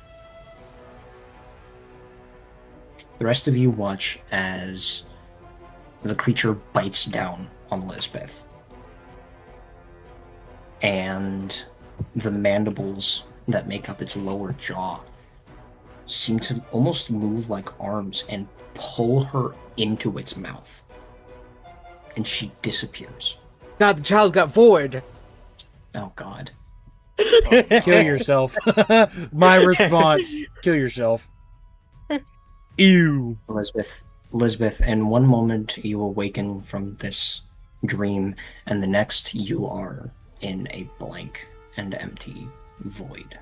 The rest of you watch as the creature bites down on Lisbeth. And the mandibles that make up its lower jaw seem to almost move like arms and pull her into its mouth. And she disappears. God, the child got forward. Oh, God. Kill yourself. My response, kill yourself. Ew. Elizabeth, in one moment you awaken from this dream, and the next you are in a blank and empty void.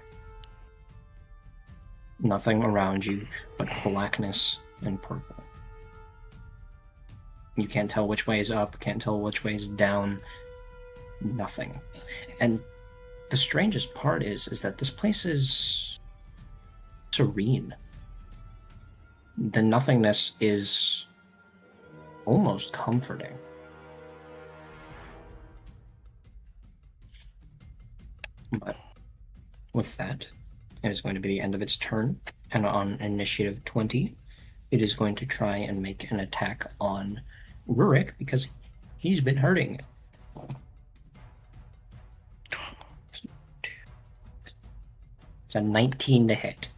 Nothing around you but blackness and purple. You can't tell which way is up, can't tell which way is down. Nothing. And the strangest part is that this place is serene. The nothingness is almost comforting. But with that, it is going to be the end of its turn, and on initiative 20, it is going to try and make an attack on Rurik because he's been hurting it. It's a 19 to hit.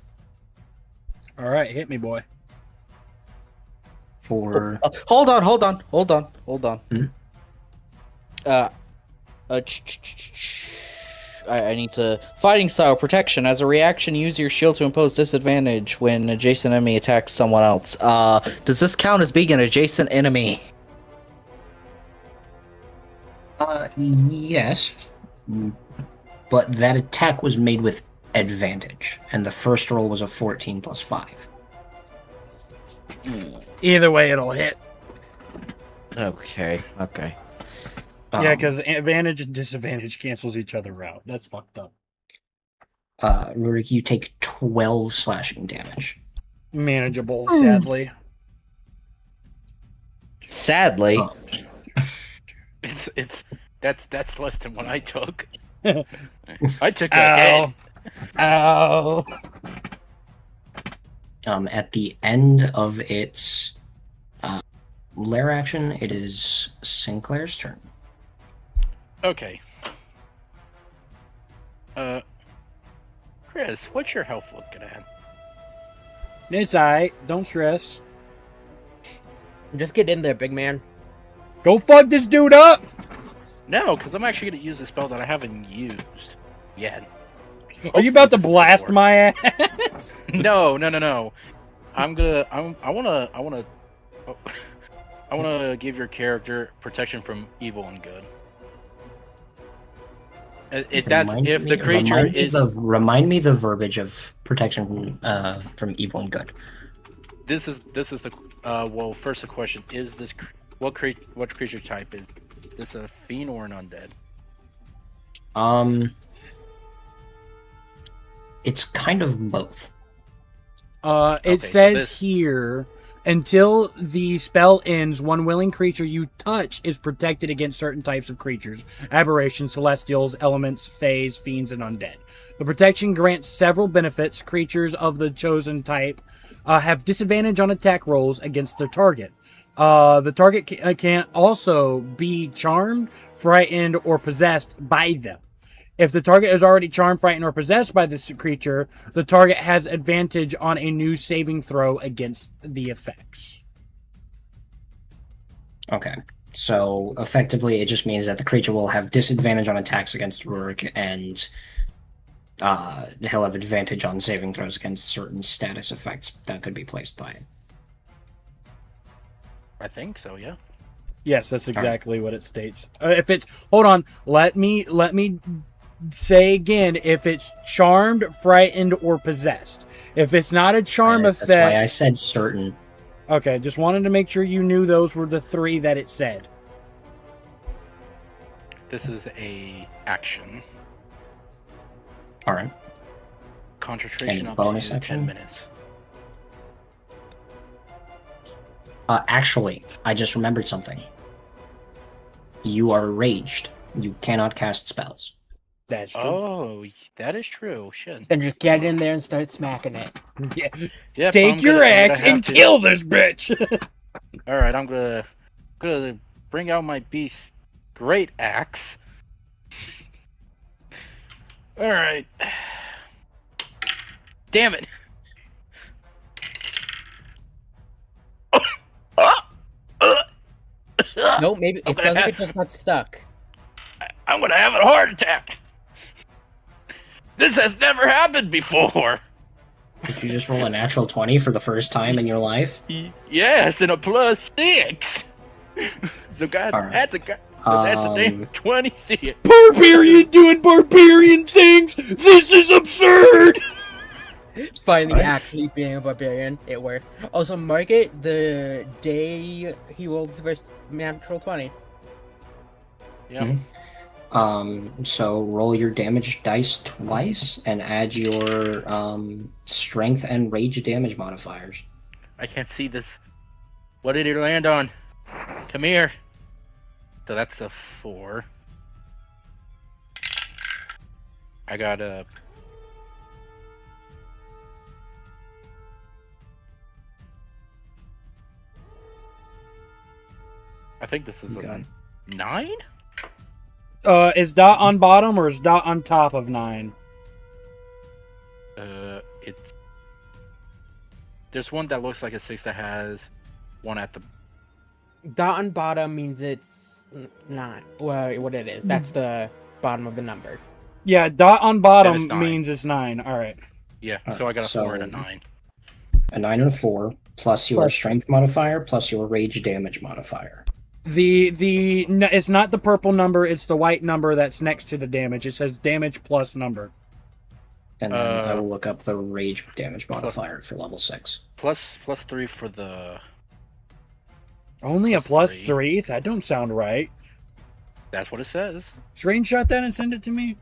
All right, hit me, boy. For Hold on. Hmm? I need to fighting style protection. As a reaction, use your shield to impose disadvantage when an adjacent enemy attacks someone else. Does this count as being an adjacent enemy? Yes, but that attack was made with advantage, and the first roll was a 14 plus 5. Either way, it'll hit. Okay. Yeah, because advantage and disadvantage cancels each other out. That's fucked up. Rurik, you take 12 slashing damage. Manageable, sadly. Sadly. That's less than what I took. I took a Ow. hit. Ow. At the end of its lair action, it is Sinclair's turn. Okay. Chris, what's your health looking at? It's alright. Don't stress. Just get in there, big man. Go fuck this dude up! No, because I'm actually going to use a spell that I haven't used yet. Are you about to Hopefully blast this will my ass? No. I wanna give your character protection from evil and good. That's if the creature is. Remind me the verbiage of protection from evil and good. This is the well. First, the question is this: what creature type is this? A fiend or an undead? It's kind of both. It says here, until the spell ends, one willing creature you touch is protected against certain types of creatures, aberrations, celestials, elements, fays, fiends, and undead. The protection grants several benefits. Creatures of the chosen type have disadvantage on attack rolls against their target. The target can also be charmed, frightened, or possessed by them. If the target is already charmed, frightened, or possessed by this creature, the target has advantage on a new saving throw against the effects. Okay. So, effectively, it just means that the creature will have disadvantage on attacks against Rurik, and he'll have advantage on saving throws against certain status effects that could be placed by it. I think so. Yeah. Yes, that's exactly what it states. If it's... Hold on. Let me say again, if it's charmed, frightened, or possessed. If it's not a charm effect... That's why I said certain. Okay, just wanted to make sure you knew those were the three that it said. This is a action. Alright. Concentration And up bonus to action? 10 minutes. Actually, I just remembered something. You are raged. You cannot cast spells. That's true. Oh, that is true. Shit. Then just get in there and start smacking it. Yeah. Yep, Take your axe and kill this bitch! All right, I'm gonna bring out my beast great axe. All right. Damn it. Nope, maybe it sounds like it just got stuck. I'm gonna have a heart attack. This has never happened before. Did you just roll a natural 20 for the first time in your life? Yes, and a +6. So God, All right. that's a damn 20. See it. Barbarian doing barbarian things! This is absurd! Finally, Right. actually being a barbarian, it worked. Also, mark it the day he rolled his first natural 20. Yeah. So roll your damage dice twice and add your strength and rage damage modifiers. I can't see this. What did it land on? Come here. So that's a 4. I got a. I think this is Okay. a 9? Is dot on bottom or is dot on top of 9? It's. There's one that looks like a 6 that has one at the. Dot on bottom means it's 9. Well, what it is. That's the bottom of the number. Yeah, dot on Then bottom it's 9. means it's 9. Alright. Yeah, so I got a 4 and a So- 9. A 9 and a 4, plus your Plus- strength modifier, plus your rage damage modifier. It's not the purple number, it's the white number that's next to the damage. It says damage plus number. And then I will look up the rage damage modifier for level 6. Plus 3 for the. Only a Plus plus 3. 3? That don't sound right. That's what it says. Screenshot that and send it to me.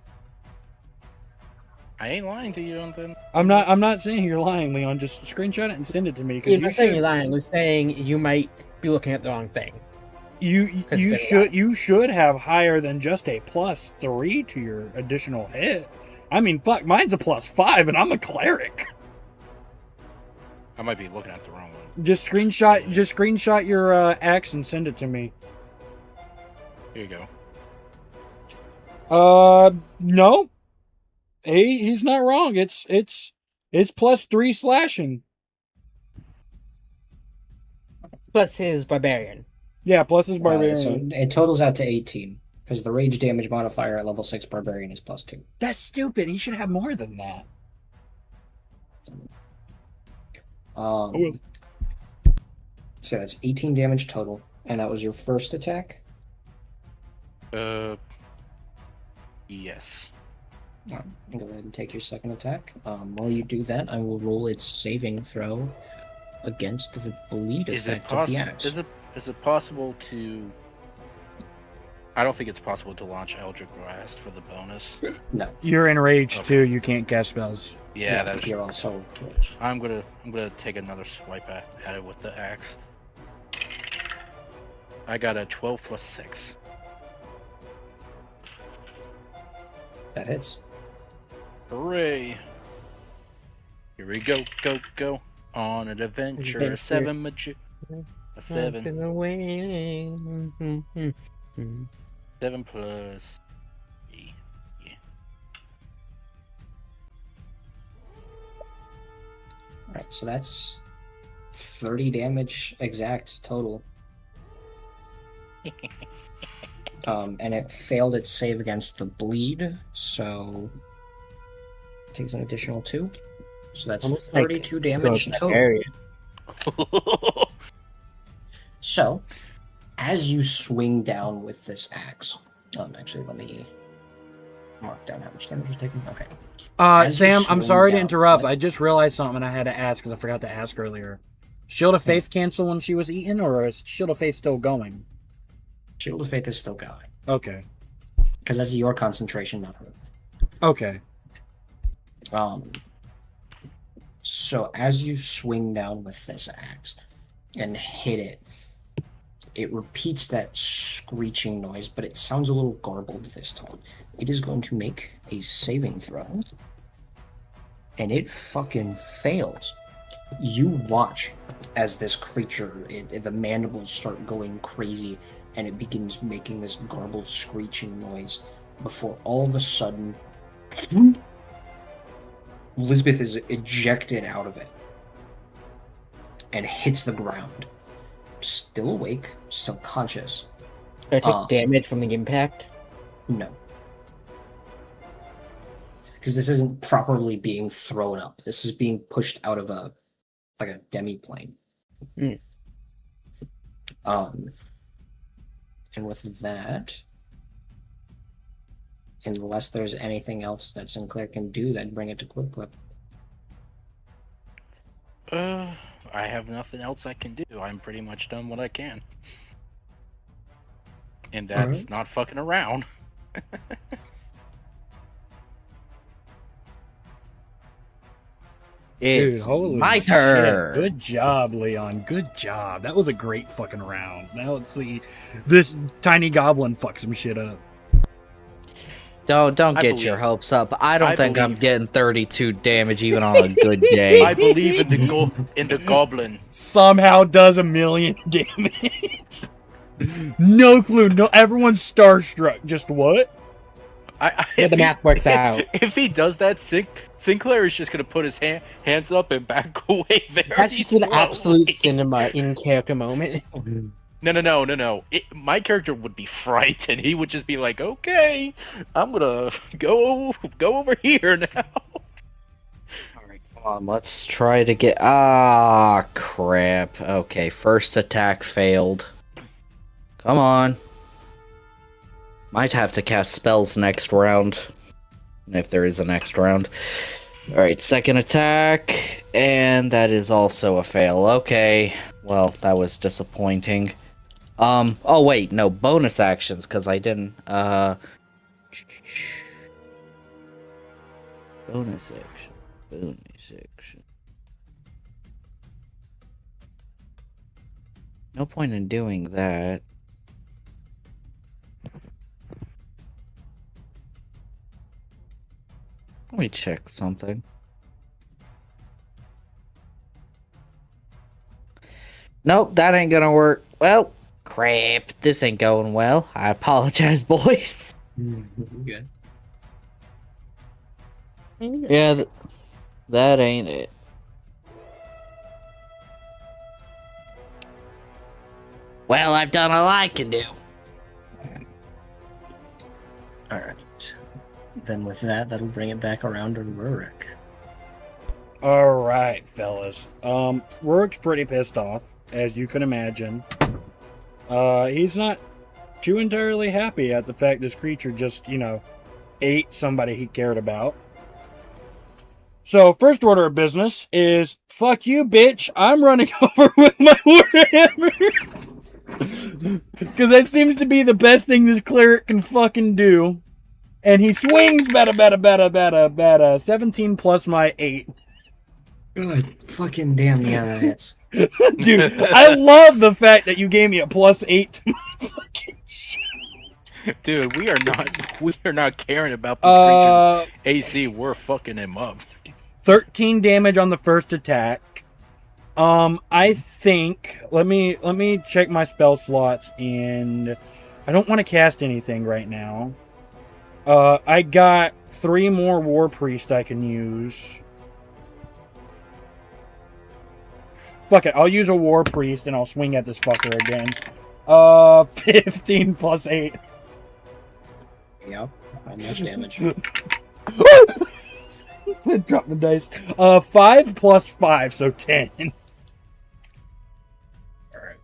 I ain't lying to you, Anton. I'm not saying you're lying, Leon. Just screenshot it and send it to me. You're Because not saying you're lying. We're saying you might be looking at the wrong thing. you should have higher than just a plus 3 to your additional hit. I mean, fuck, mine's a plus 5 and I'm a cleric. I might be looking at the wrong one. Just screenshot your axe and send it to me. Here you go. No. He's not wrong. It's +3 slashing. Plus his barbarian. Yeah, plus his barbarian. So it totals out to 18 because the rage damage modifier at level 6 barbarian is +2. That's stupid. He should have more than that. So that's 18 damage total, and that was your first attack. Yes. Go ahead and take your second attack. While you do that, I will roll its saving throw against the bleed effect of the axe. Is it possible to? I don't think it's possible to launch Eldritch Blast for the bonus. No. You're enraged too. You can't cast spells. Yeah, that's. You're also raged. I'm gonna take another swipe at it with the axe. I got a 12 plus 6. That hits. Hooray! Here we go, go on an adventure. A 7 a 7. To the wing. 7 plus 3. Yeah. Alright, so that's 30 damage exact total. And it failed its save against the bleed, so it takes an additional 2. So that's Almost like 32 damage total. Barbarian. So, as you swing down with this axe, actually, let me mark down how much damage was taken. Okay. As you Sam, I'm swing sorry to down, interrupt. what? I just realized something I had to ask because I forgot to ask earlier. Shield of Faith cancel when she was eaten, or is Shield of Faith still going? Shield of Faith is still going. Okay. Because that's your concentration, not her. Okay. So as you swing down with this axe and hit it, it repeats that screeching noise, but it sounds a little garbled this time. It is going to make a saving throw. And it fucking fails. You watch as this creature, the mandibles start going crazy, and it begins making this garbled screeching noise before all of a sudden Elizabeth is ejected out of it and hits the ground. Still awake, still conscious. Do I take damage from the impact? No. Because this isn't properly being thrown up. This is being pushed out of a demi-plane. Mm. And with that, unless there's anything else that Sinclair can do, then bring it to Quick Clip. I have nothing else I can do. I'm pretty much done what I can. And that's not fucking around. It's holy my shit. turn. Good job, Leon. Good job. That was a great fucking round. Now let's see. This tiny goblin fuck some shit up. Don't get your hopes up. I don't think I'm getting 32 damage even on a good day. I believe in the goblin. Somehow does 1,000,000 damage. No clue. No, everyone's starstruck. Just what? Yeah, the math works out. If he does that, Sinclair is just gonna put his hands up and back away very That's just an slowly. absolute cinema in character moment. No. My character would be frightened. He would just be like, "Okay, I'm gonna go over here now." Alright, come on, let's try to get... Ah, crap. Okay, first attack failed. Come on. Might have to cast spells next round. If there is a next round. Alright, second attack. And that is also a fail. Okay. Well, that was disappointing. Oh wait, no, bonus actions, because I didn't, bonus action. No point in doing that. Let me check something. Nope, that ain't gonna work. Well, crap. This ain't going well. I apologize, boys. Good. Yeah, that ain't it. Well, I've done all I can do. All right. Then with that, that'll bring it back around to Rurik. All right, fellas. Rourke's pretty pissed off, as you can imagine. He's not too entirely happy at the fact this creature just, ate somebody he cared about. So, first order of business is, fuck you, bitch. I'm running over with my warhammer. Because that seems to be the best thing this cleric can fucking do. And he swings, bada, 17 plus my 8. Good fucking damn, yeah, that hits. Dude, I love the fact that you gave me a +8 to my fucking shit. Dude, we are not caring about this creature's AC. We're fucking him up. 13 damage on the first attack. I think let me check my spell slots, and I don't want to cast anything right now. I got 3 more War Priest I can use. Fuck it, I'll use a War Priest and I'll swing at this fucker again. 15 plus 8. Yep. How much damage? Drop the dice. 5 plus 5, so 10. Alright.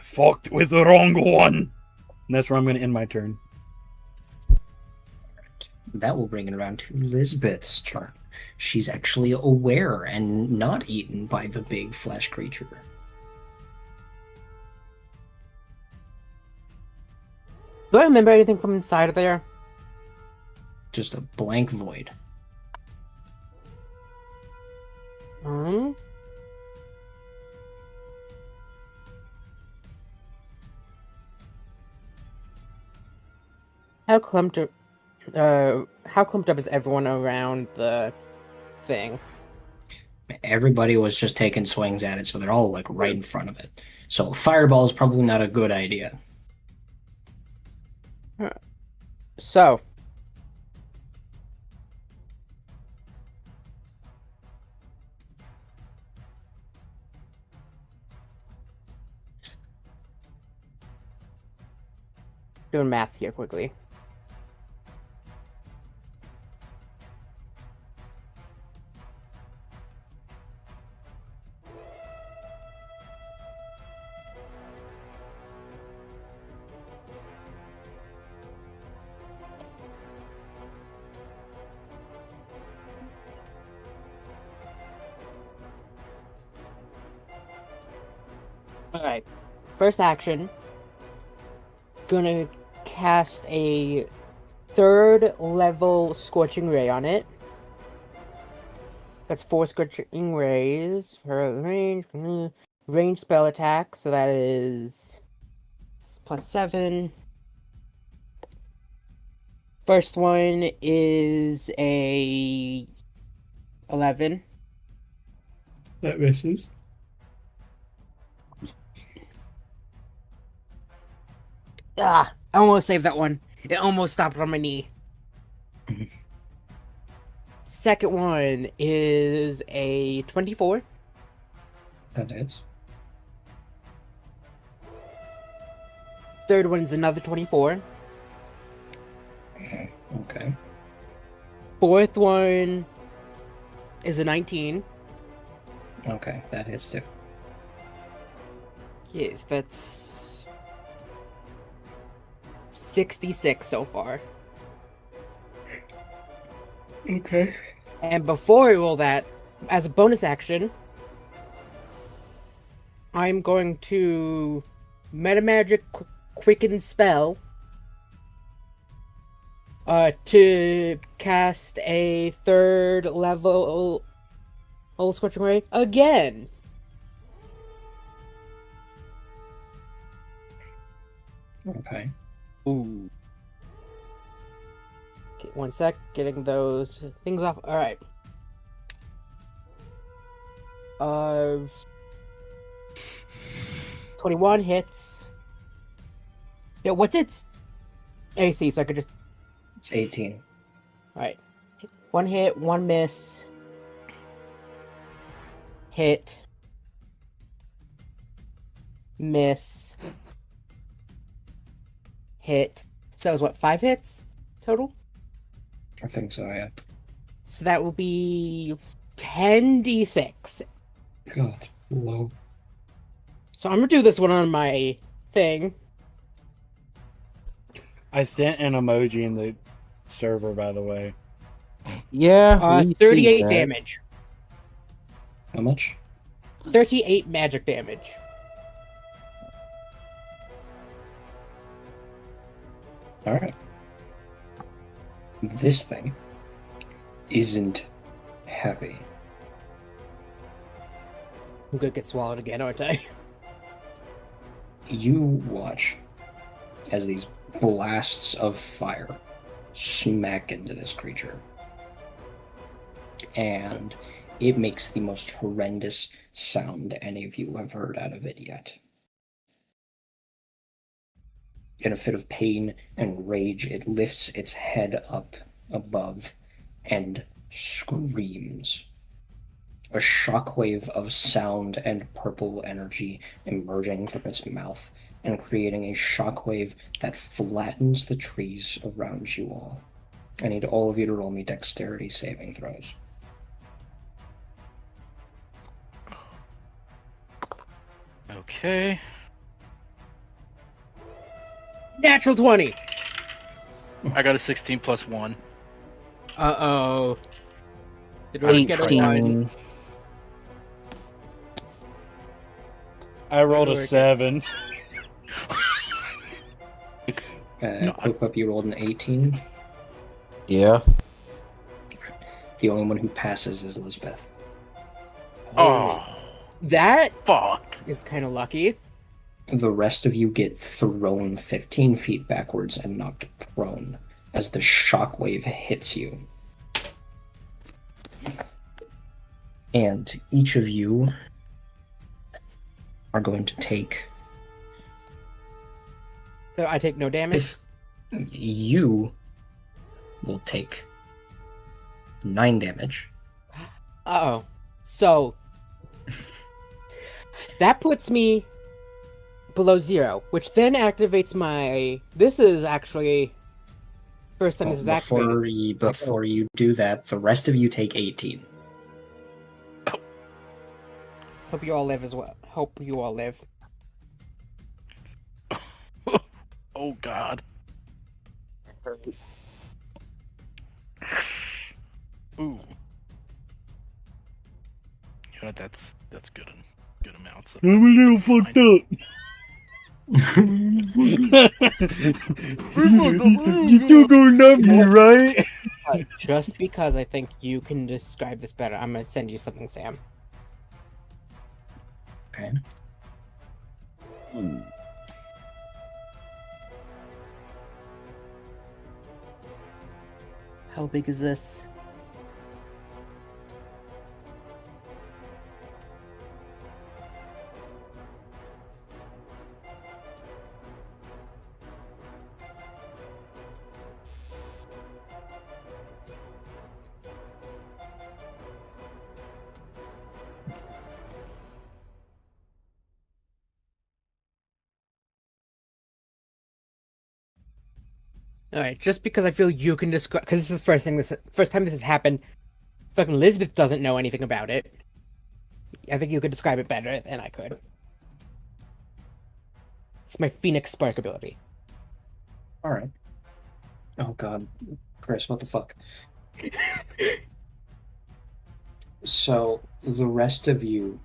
Fucked with the wrong one. And that's where I'm going to end my turn. That will bring it around to Lisbeth's turn. She's actually aware and not eaten by the big flesh creature. Do I remember anything from inside of there? Just a blank void. How clumped up is everyone around the thing? Everybody was just taking swings at it, so they're all like right in front of it. So fireball is probably not a good idea. So, doing math here quickly. Alright, first action, gonna cast a 3rd level Scorching Ray on it. That's 4 Scorching Rays for range spell attack, so that is +7. First one is a 11. That misses. I almost saved that one. It almost stopped on my knee. Second one is a 24. That hits. Third one is another 24. Okay. Fourth one is a 19. Okay, that hits too. Yes, that's 66 so far. Okay. And before I roll that, as a bonus action, I'm going to Metamagic Quicken Spell to cast a 3rd level Old Scorching Ray again. Okay. Ooh. Okay, one sec, getting those things off. Alright. 21 hits. Yeah, what's its AC? So I could just. It's 18. Alright. 1 hit, 1 miss. Hit. Miss. Hit. So that was what, 5 hits total? I think so, yeah. So that will be 10d6. God, low. So I'm gonna do this one on my thing. I sent an emoji in the server, by the way. Yeah, we see 38 that. damage. How much? 38 magic damage. Alright. This thing isn't heavy. I'm gonna get swallowed again, aren't I? You watch as these blasts of fire smack into this creature. And it makes the most horrendous sound any of you have heard out of it yet. In a fit of pain and rage, it lifts its head up above and screams. A shockwave of sound and purple energy emerging from its mouth and creating a shockwave that flattens the trees around you all. I need all of you to roll me dexterity saving throws. Okay. Natural 20! I got a 16 plus 1. Uh-oh. Did we get a 1? 18. I rolled a Wait, wait, 7. Quick Whip, you rolled an 18. Yeah. The only one who passes is Lisbeth. Oh, That fuck. is kind of lucky. The rest of you get thrown 15 feet backwards and knocked prone as the shockwave hits you. And each of you are going to take... So I take no damage. You will take 9 damage. Uh-oh. So that puts me below 0, which then activates my... This is actually... First time this is activated. Before you do that, the rest of you take 18. Hope you all live as well. Hope you all live. Oh god. Ooh. You know, that's good amounts. I'm a little fucked up. You still gonna love me, right? Just because I think you can describe this better, I'm gonna send you something, Sam. Okay. How big is this? All right, just because I feel you can describe, because this is the first time this has happened. Fucking Elizabeth doesn't know anything about it. I think you could describe it better than I could. It's my Phoenix Spark ability. Alright. Oh god. Chris, what the fuck? So, the rest of you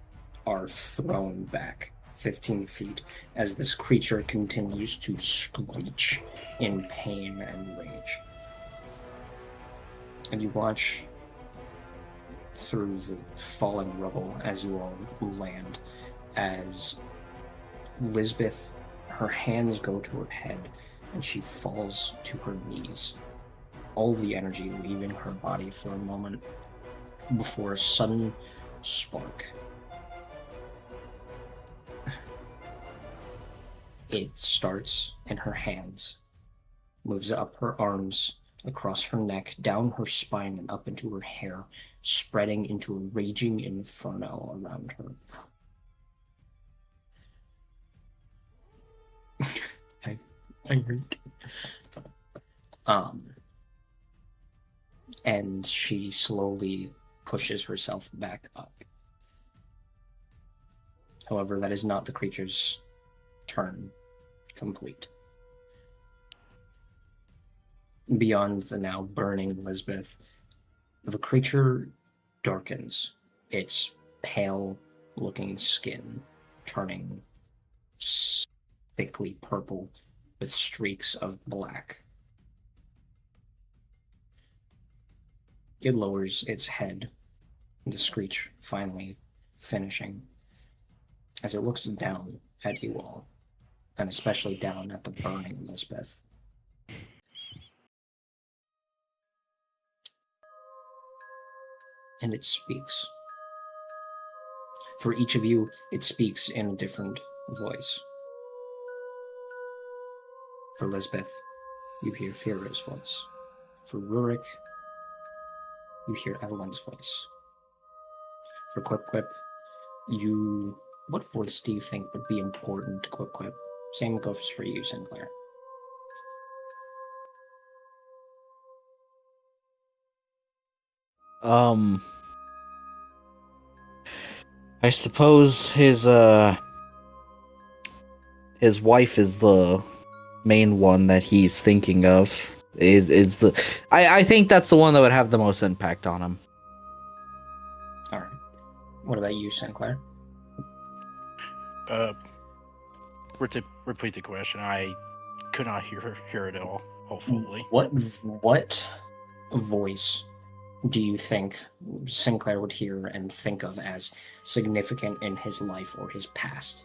are thrown back 15 feet as this creature continues to screech in pain and rage. And you watch through the falling rubble as you all land, as Lisbeth, her hands go to her head and she falls to her knees, all the energy leaving her body for a moment before a sudden spark It starts in her hands, moves up her arms, across her neck, down her spine, and up into her hair, spreading into a raging inferno around her. I hurt. And she slowly pushes herself back up. However, that is not the creature's turn complete. Beyond the now burning Lisbeth, the creature darkens, its pale-looking skin turning thickly purple with streaks of black. It lowers its head, the screech finally finishing, as it looks down at you all, and especially down at the burning Lisbeth. And it speaks. For each of you, it speaks in a different voice. For Lisbeth, you hear Fira's voice. For Rurik, you hear Evelyn's voice. For Quip Quip, what voice do you think would be important to Quip Quip? Same goes for you, Sinclair. I suppose his wife is the main one that he's thinking of. I think that's the one that would have the most impact on him. All right. What about you, Sinclair? Repeat the question. I could not hear it at all. Hopefully. What voice do you think Sinclair would hear and think of as significant in his life or his past?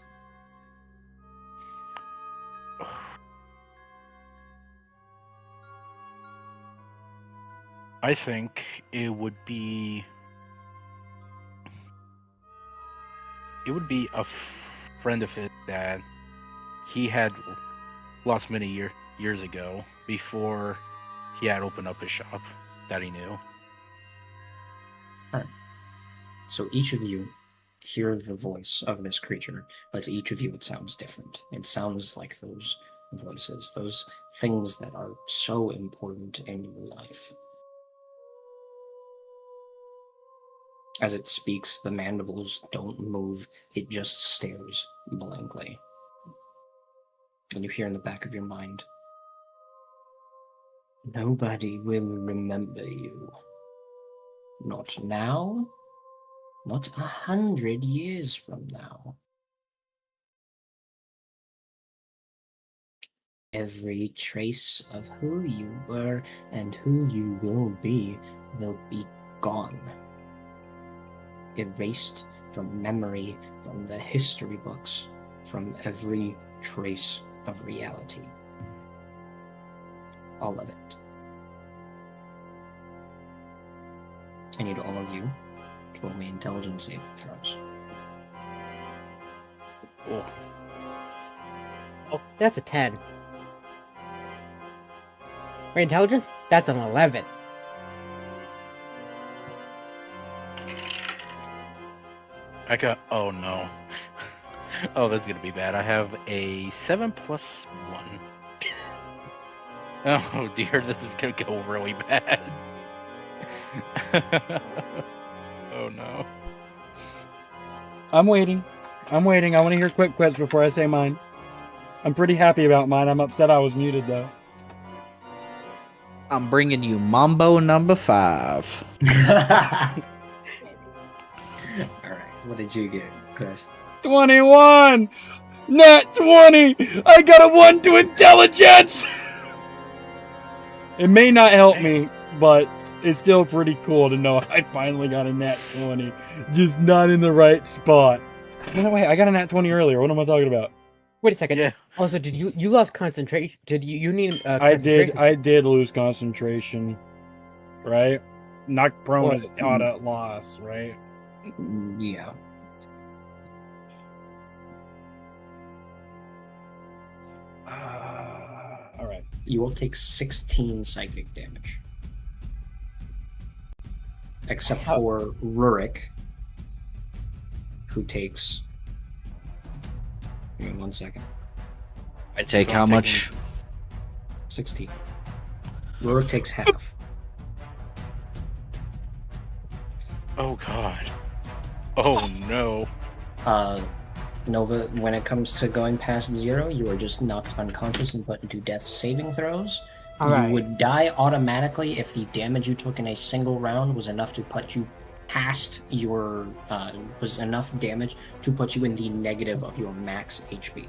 I think it would be a friend of his that he had lost many years ago before he had opened up his shop that he knew. Alright. So each of you hear the voice of this creature, but to each of you it sounds different. It sounds like those voices, those things that are so important in your life. As it speaks, the mandibles don't move, it just stares blankly. And you hear in the back of your mind, nobody will remember you. Not now, not 100 years from now. Every trace of who you were and who you will be gone. Erased from memory, from the history books, from every trace of reality. All of it. I need all of you to roll me intelligence saving throws. Oh, that's a 10. For intelligence, that's an 11. Oh no. Oh, that's gonna be bad. I have a 7 plus 1. Oh dear, this is gonna go really bad. Oh no. I'm waiting. I want to hear quick quits before I say mine. I'm pretty happy about mine. I'm upset I was muted, though. I'm bringing you Mambo number 5. Alright, what did you get, Chris? 21! Nat 20! I got a 1 to intelligence! It may not help me, but it's still pretty cool to know I finally got a nat 20. Just not in the right spot. No, wait, I got a nat 20 earlier. What am I talking about? Wait a second. Yeah. Also, did you lost concentration? Did you need concentration? I did lose concentration. Right? Knocked prone What? is not a loss, right? Yeah. All right. You will take 16 psychic damage. Except for Rurik, who takes... Give me 1 second. I take So how I'm much? 16. Rurik takes half. Oh god. Oh no. Nova, when it comes to going past 0, you are just knocked unconscious and put into death saving throws. All You right. would die automatically if the damage you took in a single round was enough to put you past your was enough damage to put you in the negative of your max HP.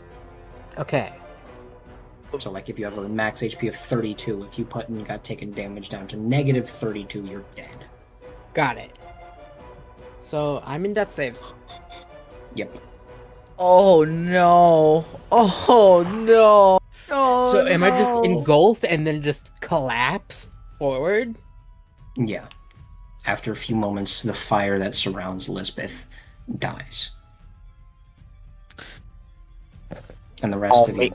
Okay. So like if you have a max HP of 32, if you put and got taken damage down to negative 32, you're dead. Got it. So I'm in death saves. Yep. Oh no! Oh no! No! So am I just no. engulfed and then just collapse forward? Yeah. After a few moments, the fire that surrounds Lisbeth dies. And the rest of you,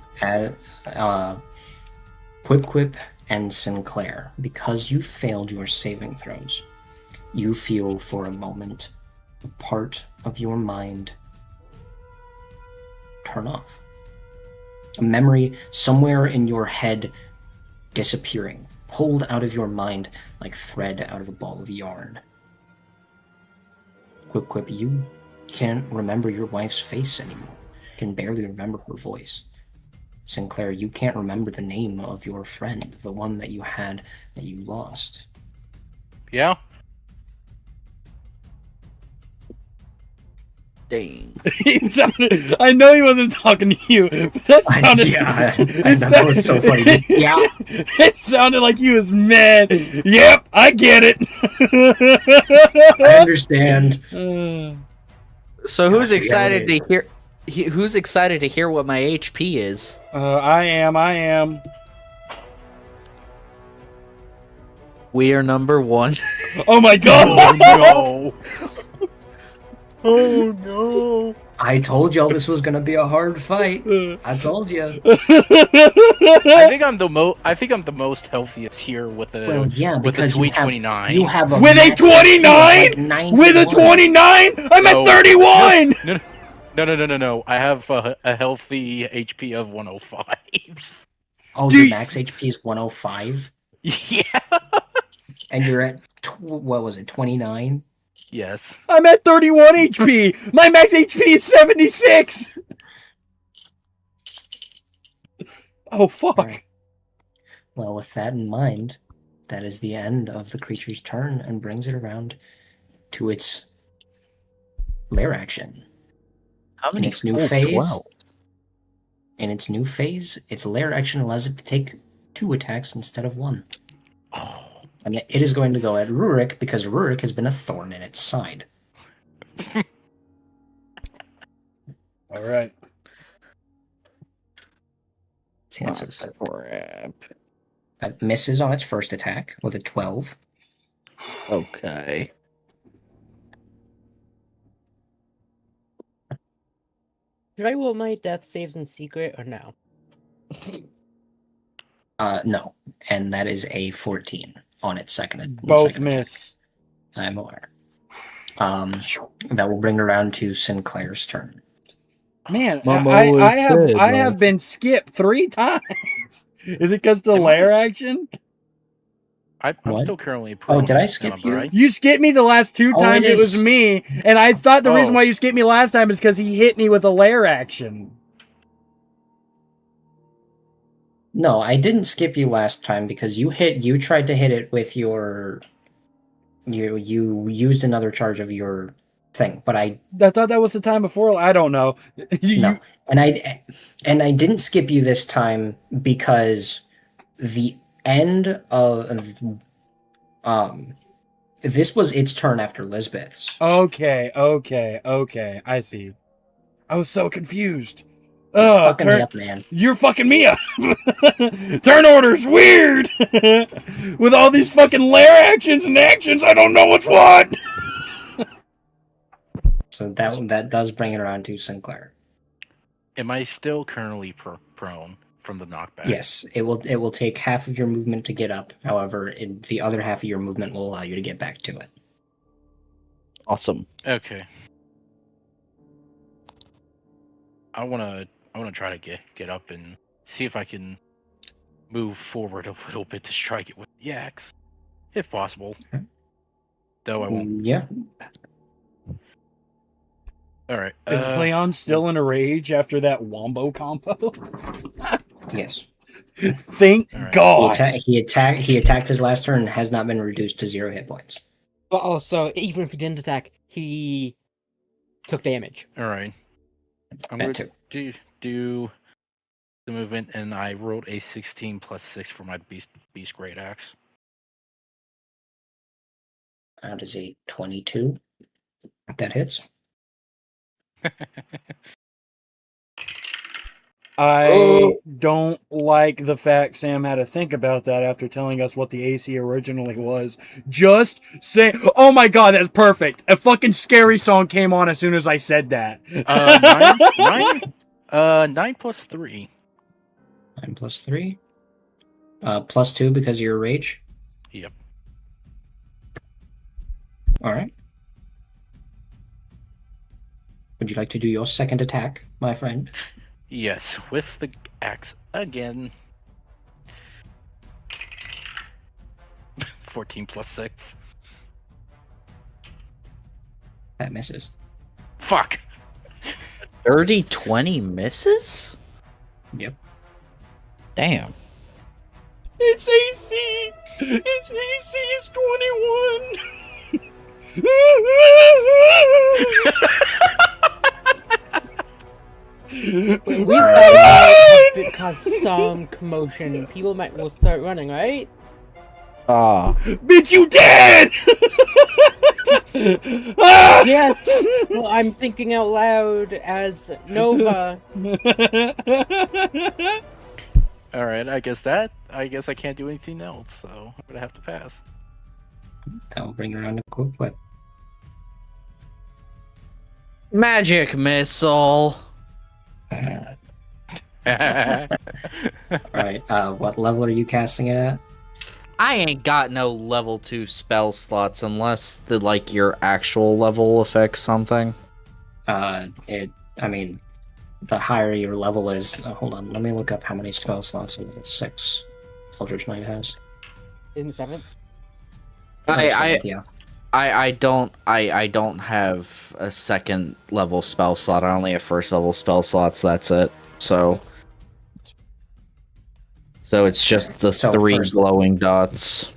Quip Quip and Sinclair, because you failed your saving throws, you feel for a moment a part of your mind turn off. A memory somewhere in your head disappearing, pulled out of your mind like thread out of a ball of yarn. Quip Quip, you can't remember your wife's face anymore. You can barely remember her voice. Sinclair, you can't remember the name of your friend, the one that you had that you lost. Yeah? Dang. I know he wasn't talking to you, but that sounded. That was so funny. Yeah. It sounded like he was mad. Yep, I get it. I understand. So who's Gosh, excited yeah, to hear? Who's excited to hear what my HP is? I am. We are number 1. Oh my god! No. Oh no. I told y'all this was gonna be a hard fight. I told you. I think I'm the most healthiest here with a Well, yeah, with a because sweet 29. you have a With a max HP of, 29? With a 91. 29? I'm No. at 31! No. I have a healthy HP of 105. Oh, Do your you- max HP is 105, Yeah. and you're at what was it, 29? Yes. I'm at 31 HP! My max HP is 76! Oh, fuck. Alright. Well, with that in mind, that is the end of the creature's turn and brings it around to its lair action. How In its new phase, its lair action allows it to take 2 attacks instead of 1. Oh. And it is going to go at Rurik because Rurik has been a thorn in its side. Alright. Chances. Crap. That misses on its first attack with a 12. Okay. Should I roll my death saves in secret or no? No. And that is a 14 on its second. Both second attack. miss. I'm aware. That will bring around to Sinclair's turn. Man, Mama I always said, have been skipped 3 times. Is it because the Am I- lair action? I'm What? still currently prone. Oh, did I skip remember, you? Right? You skipped me the last 2 Oh, times. it It was is- me, and I thought the reason Oh. why you skipped me last time is because he hit me with a lair action. No, I didn't skip you last time because you tried to hit it with your you used another charge of your thing, but I I thought that was the time before. I don't know. no. And I didn't skip you this time because the end of this was its turn after Lisbeth's. Okay. I see. I was so confused. Fucking me up, man. You're fucking me up. Turn order's weird. With all these fucking lair actions and actions, I don't know what's what. So that does bring it around to Sinclair. Am I still currently prone? from the knockback. Yes, it will take half of your movement to get up. However, the other half of your movement will allow you to get back to it. Awesome. Okay. I wanna try to get up and see if I can move forward a little bit to strike it with the axe, if possible. Okay. Though I won't. Yeah. All right. Is Leon still in a rage after that wombo combo? Yes. Thank All right. God. He attacked his last turn and has not been reduced to 0 hit points. But also, even if he didn't attack, he took damage. All right. I'm That gonna do the movement, and I rolled a 16 plus 6 for my beast great axe. That is a 22. That hits. I don't like the fact Sam had to think about that after telling us what the AC originally was. Just say, oh my God, that's perfect. A fucking scary song came on as soon as I said that. 9 plus 3. 9 plus 3. Plus 2 because of your rage. Yep. All right. Would you like to do your second attack, my friend? Yes, with the axe again. 14 plus 6. That misses. Fuck. Dirty 20 misses? Yep. Damn. It's AC. It's AC is 21. We might have caused some commotion. People will start running, right? Ah. Bitch, you dead! Ah! Yes. Well, I'm thinking out loud as Nova. All right, I guess I can't do anything else, so I'm gonna have to pass. That will bring around a quick whip. Magic missile. Alright, what level are you casting it at? I ain't got no level 2 spell slots unless your actual level affects something. The higher your level is... hold on, let me look up how many spell slots level 6 Eldritch Knight has. Isn't 7th? Yeah. I don't have a second level spell slot. I only have first level spell slots. That's it. So it's just the So 3 first- glowing dots.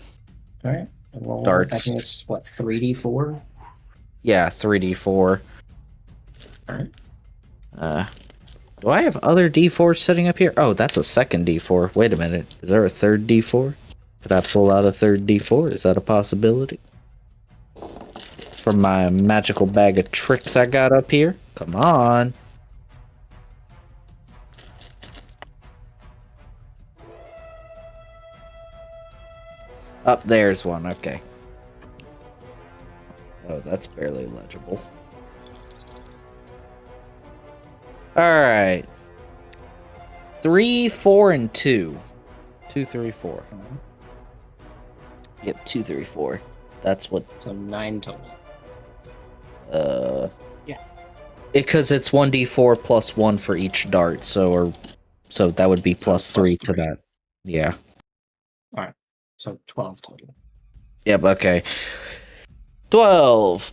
Alright. Well, Darts. I think it's, 3d4? Yeah, 3d4. Alright. Do I have other d4s sitting up here? Oh, that's a second d4. Wait a minute. Is there a third d4? Could I pull out a third d4? Is that a possibility? From my magical bag of tricks I got up here? Come on. Up there's one, okay. Oh, that's barely legible. Alright. 3, 4, and 2. 2, 3, 4. Yep, 2, 3, 4. That's what. So 9 total. Yes. Because it's 1d4 plus 1 for each dart, so that would be plus 3 to 3. that. Yeah. So 12 total. Yep, okay. 12.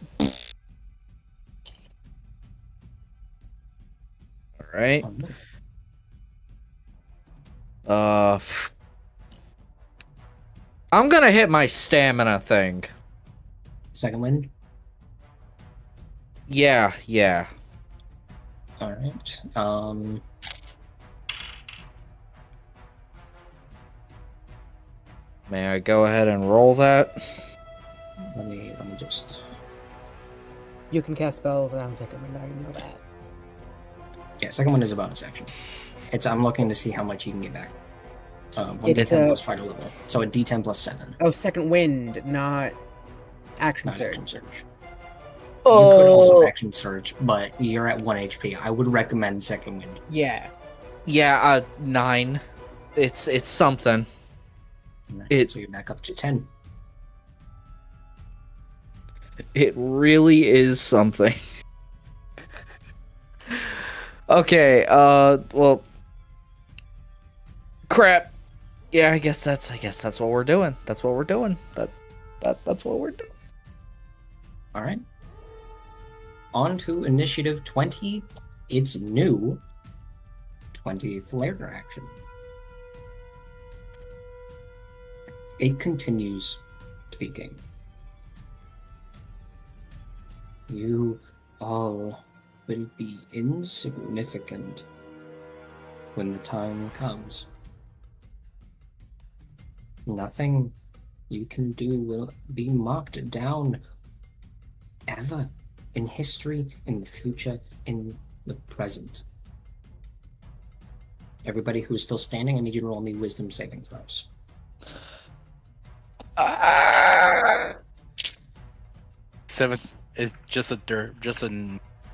Alright. I'm gonna hit my stamina thing. Second wind? Yeah. Alright. May I go ahead and roll that? Let me just... You can cast spells around second wind, I already know that. Yeah, second one is a bonus action. I'm looking to see how much you can get back. 1d10 It's, plus fighter level. So a d10 plus 7. Oh, second wind, not action Not surge. action surge. You could Oh, also action surge, but you're at 1 HP. I would recommend second wind. Yeah. Yeah, 9. It's something. So you're back up to 10. It really is something. Okay, well, crap. Yeah, I guess that's what we're doing. That's what we're doing. That's what we're doing. All right. On to initiative 20. It's new. 20 flare action. It continues speaking. You all will be insignificant when the time comes. Nothing you can do will be marked down ever in history, in the future, in the present. Everybody who is still standing, I need you to roll me wisdom saving throws. Seven is just a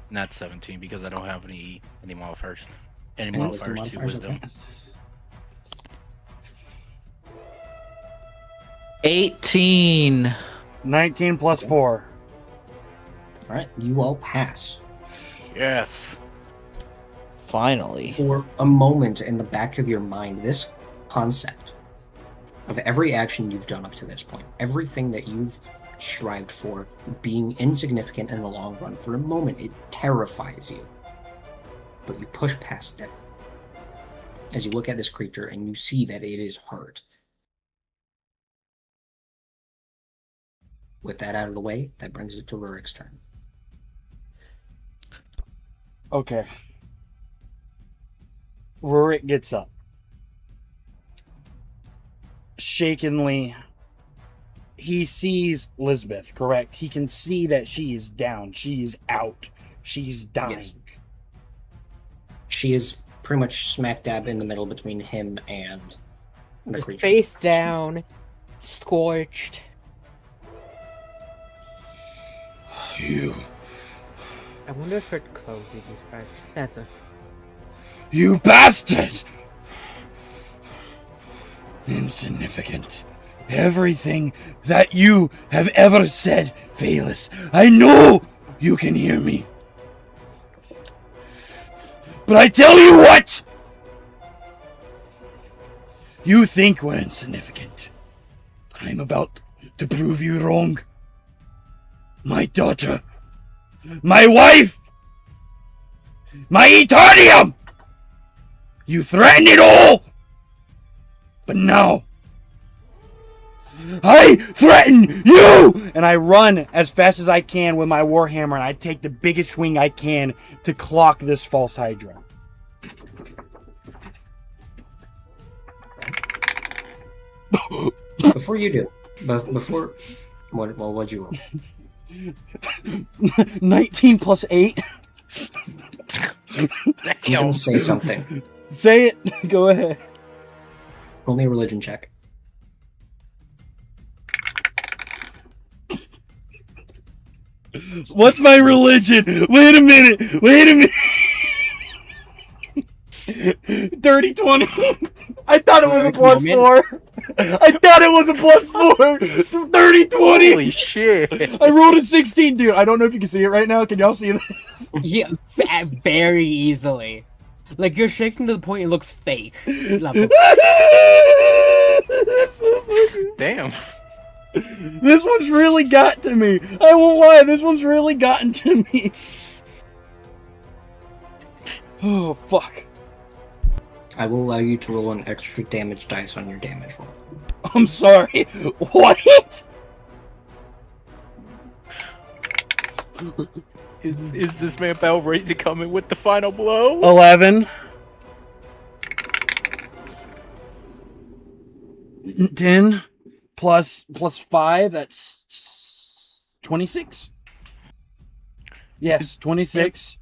not 17 because I don't have any modifiers. Any Any wisdom modifiers to modifiers? wisdom. Okay. 18. 19 plus 4. All right, you all pass. Yes. Finally. For a moment in the back of your mind, this concept of every action you've done up to this point, everything that you've strived for, being insignificant in the long run, for a moment it terrifies you. But you push past it as you look at this creature and you see that it is hurt. With that out of the way, that brings it to Rurik's turn. Okay. Rurik gets up. Shakenly, he sees Lisbeth, correct? He can see that she is down. She's out. She's dying. Yes. She is pretty much smack dab in the middle between him and the Just creature. face down, scorched. You I wonder if her clothes even survived. That's a. You bastard! Insignificant. Everything that you have ever said, Valus. I know you can hear me. But I tell you what! You think we're insignificant. I'm about to prove you wrong. My daughter. My wife! My Eternium! You threatened it all! But now, I threaten you! And I run as fast as I can with my Warhammer, and I take the biggest swing I can to clock this false Hydra. Before you do, what'd you roll? 19 plus 8. You can say something. Say it. Go ahead. Roll me a religion check. What's my religion? Wait a minute. Dirty 20. I thought it was a plus 4. I thought it was a plus 4. Dirty 20. Holy shit! I rolled a 16, dude. I don't know if you can see it right now. Can y'all see this? Yeah, very easily. Like, you're shaking to the point it looks fake. Level. Damn. This one's really got to me. I won't lie. This one's really gotten to me. Oh, fuck. I will allow you to roll an extra damage dice on your damage roll. I'm sorry. What? Is this man about ready to come in with the final blow? 11. 10 plus 5, that's 26. Yes, 26.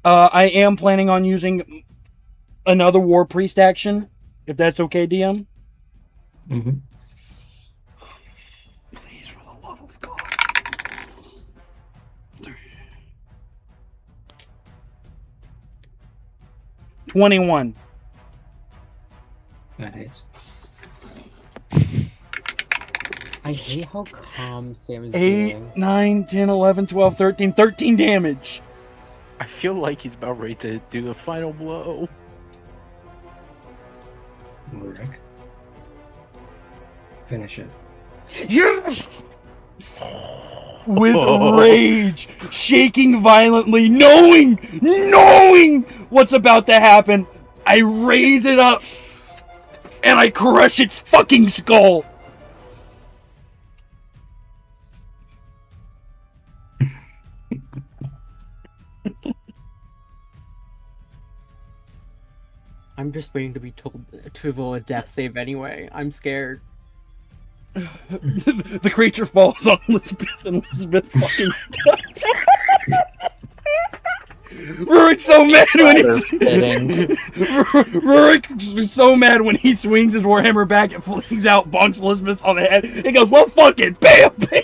I am planning on using another War Priest action, if that's okay, DM. Mm-hmm. Please, for the love of God. 21. That hits. I hate how calm Sam is 8, being. 9, 10, 11, 12, 13. 13 damage. I feel like he's about ready to do the final blow. Rick. Finish it. Yes! With rage, shaking violently, knowing what's about to happen, I raise it up and I crush its fucking skull. I'm just waiting to be told to roll a death save anyway. I'm scared. The creature falls on Elizabeth, and Elizabeth fucking Rurik's so mad when Rurik's so mad when he swings his warhammer back and flings out, bonks Elizabeth on the head. He goes, "Well, fuck it, bam, bam."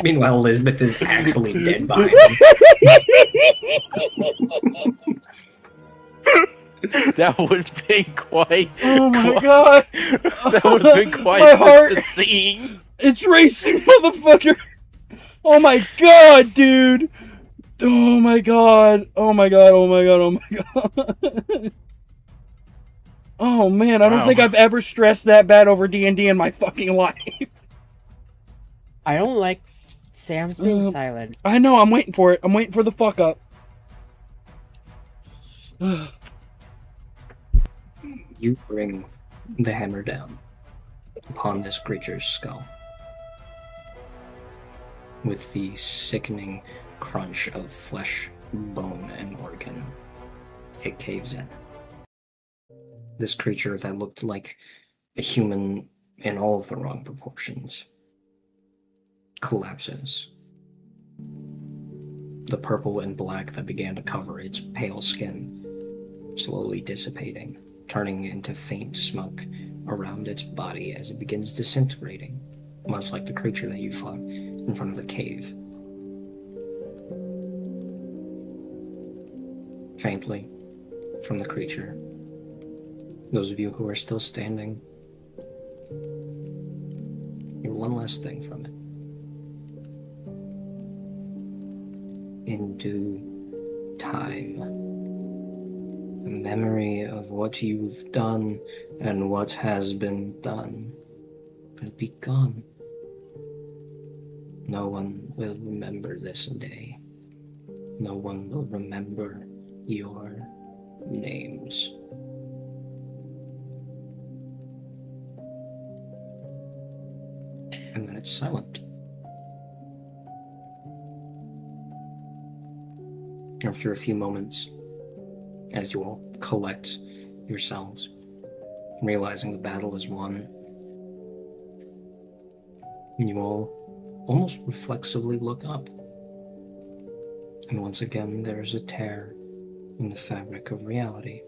Meanwhile, Elizabeth is actually dead behind him. That would have been quite. Oh my god! That would have been quite My heart, the scene. it's racing, motherfucker! Oh my god, dude! Oh my god! Oh my god! Oh my god! Oh my god! Oh man, I don't think I've ever stressed that bad over D&D in my fucking life. I don't like Sam's being silent. I know. I'm waiting for it. I'm waiting for the fuck up. You bring the hammer down upon this creature's skull with the sickening crunch of flesh, bone, and organ. It caves in. This creature that looked like a human in all of the wrong proportions collapses. The purple and black that began to cover its pale skin slowly dissipating, turning into faint smoke around its body as it begins disintegrating, much like the creature that you fought in front of the cave. Faintly, from the creature, those of you who are still standing, hear one last thing from it. In due time, the memory of what you've done and what has been done will be gone. No one will remember this day. No one will remember your names. And then it's silent. After a few moments, as you all collect yourselves, realizing the battle is won, you all almost reflexively look up. And once again, there's a tear in the fabric of reality.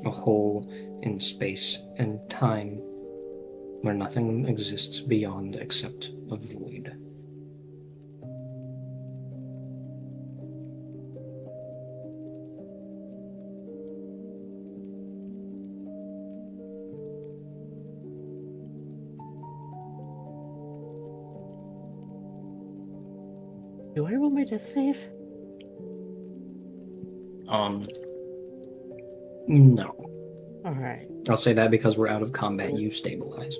A hole in space and time where nothing exists beyond except a void. Do I roll my death save? No. Alright. I'll say that because we're out of combat, you stabilize.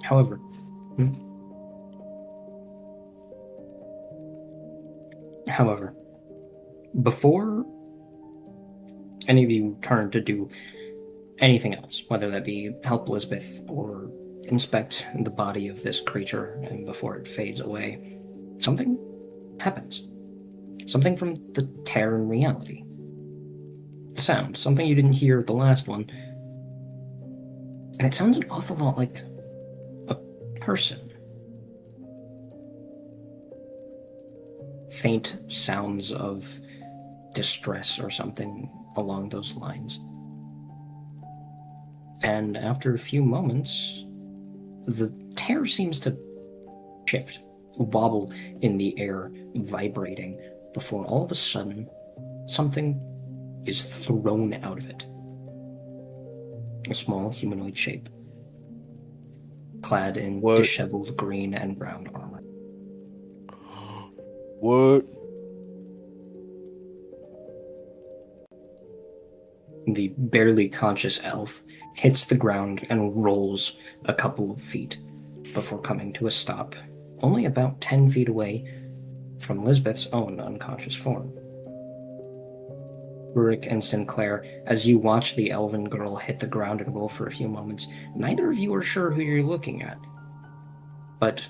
However, before any of you turn to do anything else, whether that be help Elizabeth or inspect the body of this creature, and before it fades away, something happens. Something from the tear in reality. A sound, something you didn't hear at the last one. And it sounds an awful lot like a person. Faint sounds of distress or something along those lines. And after a few moments, the tear seems to shift wobble in the air, vibrating, before all of a sudden, something is thrown out of it. A small humanoid shape, clad in What? disheveled green and brown armor. What? The barely conscious elf hits the ground and rolls a couple of feet before coming to a stop, only about 10 feet away from Lisbeth's own unconscious form. Rurik and Sinclair, as you watch the elven girl hit the ground and roll for a few moments, neither of you are sure who you're looking at. But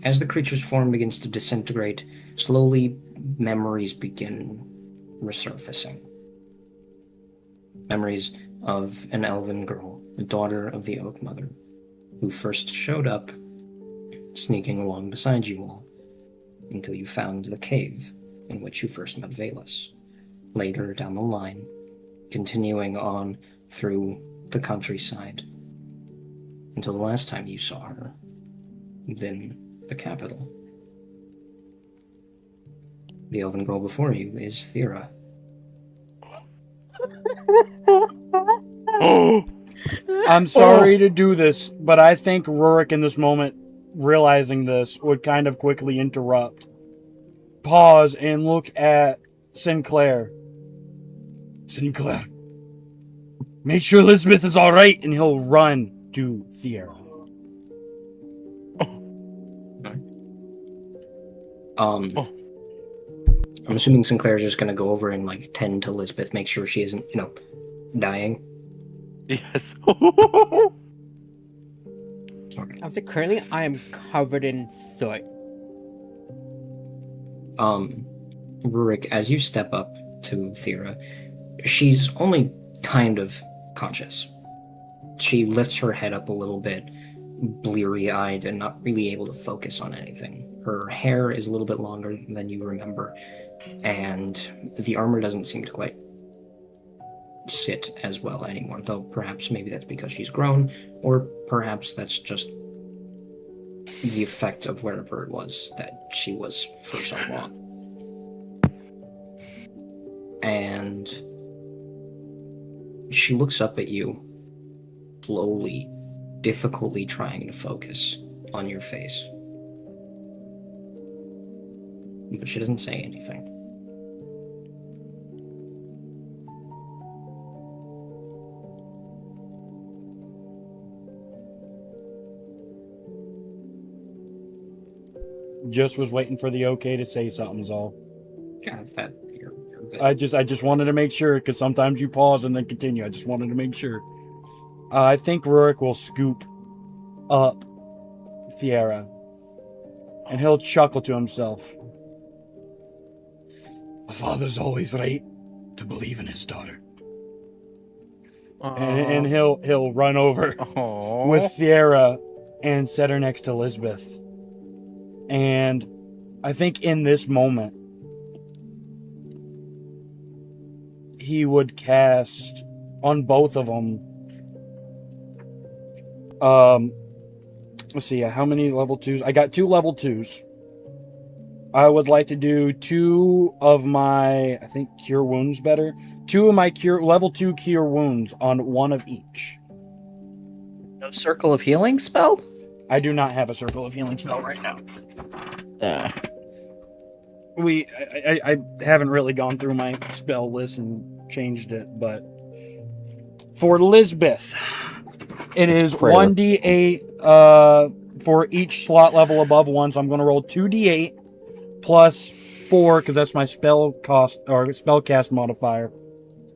as the creature's form begins to disintegrate, slowly memories begin resurfacing. Memories of an elven girl, the daughter of the Oak Mother, who first showed up, sneaking along beside you all, until you found the cave in which you first met Valus. Later down the line, continuing on through the countryside, until the last time you saw her, then the capital. The elven girl before you is Thera. I'm sorry to do this, but I think Rurik in this moment, realizing this, would kind of quickly interrupt, pause, and look at Sinclair. Sinclair, make sure Elizabeth is all right, and he'll run to Thera. I'm assuming Sinclair's just gonna go over and like tend to Lisbeth, make sure she isn't, dying. Yes. I was like, currently I am covered in soot. Rurik, as you step up to Thera, she's only kind of conscious. She lifts her head up a little bit, bleary-eyed and not really able to focus on anything. Her hair is a little bit longer than you remember, and the armor doesn't seem to quite sit as well anymore, though perhaps maybe that's because she's grown, or perhaps that's just the effect of wherever it was that she was for so long. And she looks up at you, slowly, difficultly trying to focus on your face. But she doesn't say anything. Just was waiting for the okay to say something's all. Yeah, that you're good. I just wanted to make sure, because sometimes you pause and then continue. I just wanted to make sure. I think Rurik will scoop up Thera, and he'll chuckle to himself. A father's always right to believe in his daughter. And he'll run over with Thera and set her next to Lisbeth. And I think in this moment, he would cast on both of them. Let's see, how many level 2s? I got 2 level 2s. I would like to do 2 of my, I think, cure wounds better. 2 of my level 2 cure wounds on 1 of each. No circle of healing spell? I do not have a circle of healing spell right now. I haven't really gone through my spell list and changed it, but for Lisbeth, it is 1d8 for each slot level above 1, so I'm going to roll 2d8 plus 4, because that's my spell cost, or spell cast modifier.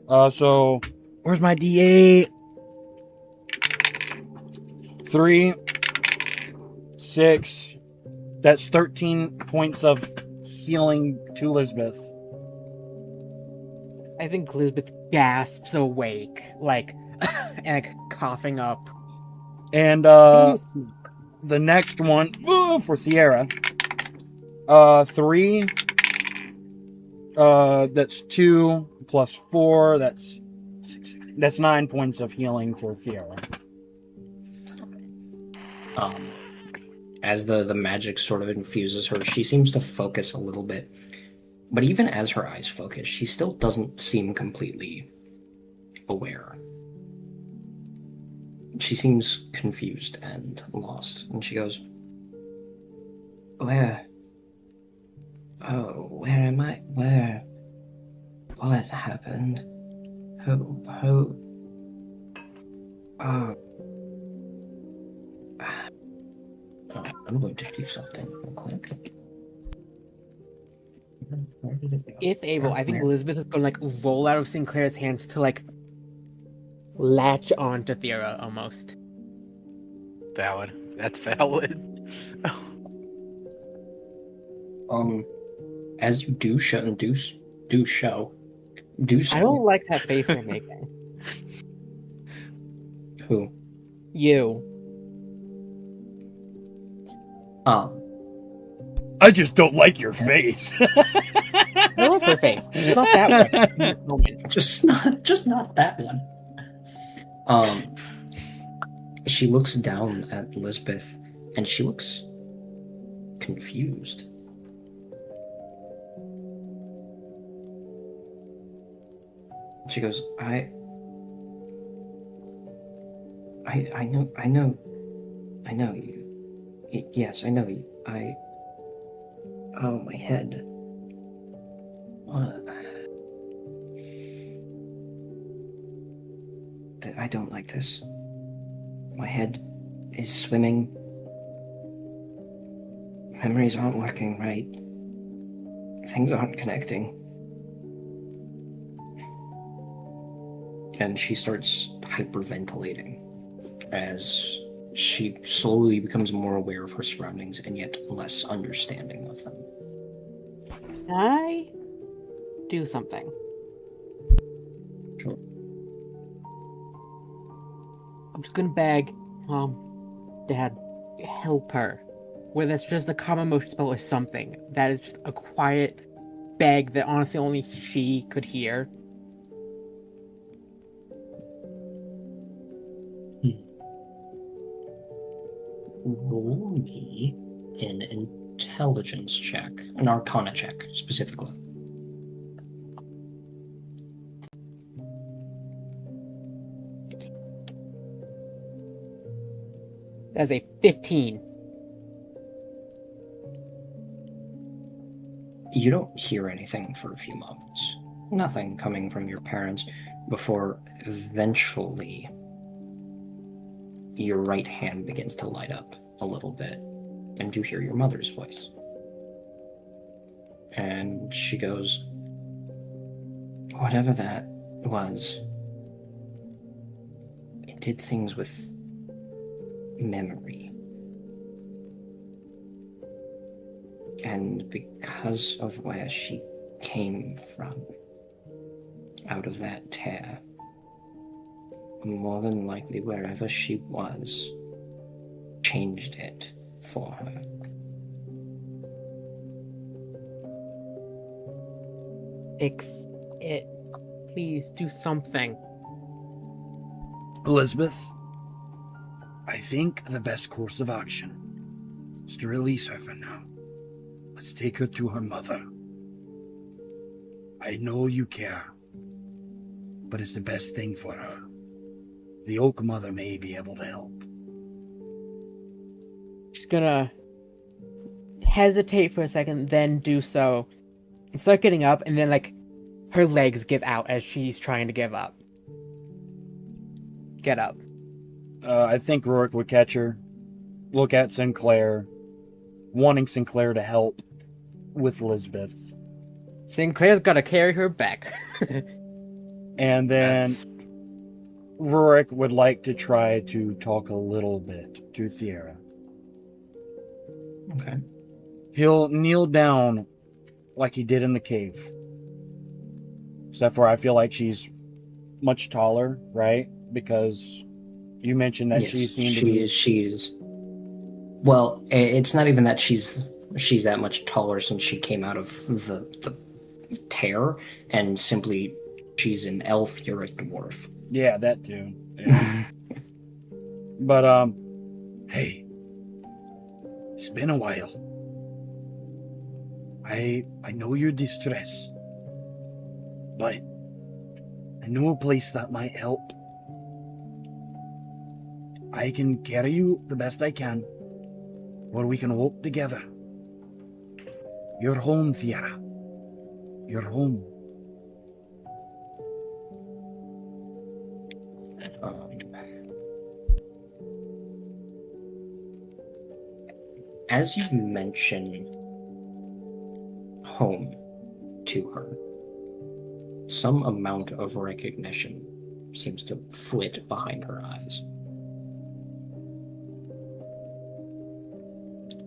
So, where's my d8? 3, 6, that's 13 points of healing to Lisbeth. I think Elizabeth gasps awake, like, and like coughing up. And the next one for Thera, 3, that's 2 plus 4, that's 6, that's 9 points of healing for Thera. As the magic sort of infuses her, she seems to focus a little bit. But even as her eyes focus, she still doesn't seem completely aware. She seems confused and lost. And she goes, Where? Oh, where am I? Where? What happened? Who? Oh. I'm going to do something real quick. Where did it go? If able, I think Elizabeth is gonna like roll out of Sinclair's hands to like latch on to Thera almost. Valid. That's valid. As you do so, I don't like that face you're making. Who? You. I just don't like your face. I love her face. It's not that one in this moment. Just not that one. She looks down at Lisbeth, and she looks confused. She goes, I know you. Yes, I know you. Oh, my head. What? I don't like this. My head is swimming. Memories aren't working right. Things aren't connecting. And she starts hyperventilating as she slowly becomes more aware of her surroundings and yet less understanding of them. Can I do something? Sure. I'm just gonna beg Mom, Dad, help her. Whether that's just a common motion spell or something. That is just a quiet beg that honestly only she could hear. Roll me an intelligence check, an arcana check specifically. That's a 15. You don't hear anything for a few moments. Nothing coming from your parents before eventually your right hand begins to light up a little bit, and you hear your mother's voice. And she goes, whatever that was, it did things with memory. And because of where she came from, out of that tear, more than likely wherever she was, changed it for her. Fix it. Please do something. Elizabeth, I think the best course of action is to release her for now. Let's take her to her mother. I know you care, but it's the best thing for her. The Oak Mother may be able to help. She's gonna hesitate for a second, then do so. And start getting up, and then, like, her legs give out as she's trying to give up. Get up. I think Rourke would catch her, look at Sinclair, wanting Sinclair to help with Lisbeth. Sinclair's gotta carry her back. And then Rurik would like to try to talk a little bit to Thera. Okay. He'll kneel down like he did in the cave. Except for I feel like she's much taller, right? Because you mentioned that Yes, she seemed to be... She's... Well, it's not even that she's that much taller since she came out of the tear, and simply she's an elf, you're a dwarf. Yeah, that too. Yeah. But, hey, It's been a while. I know you're distressed, but I know a place that might help. I can carry you the best I can, or we can walk together. You're home, Fiera. You're home. As you mention home to her, some amount of recognition seems to flit behind her eyes.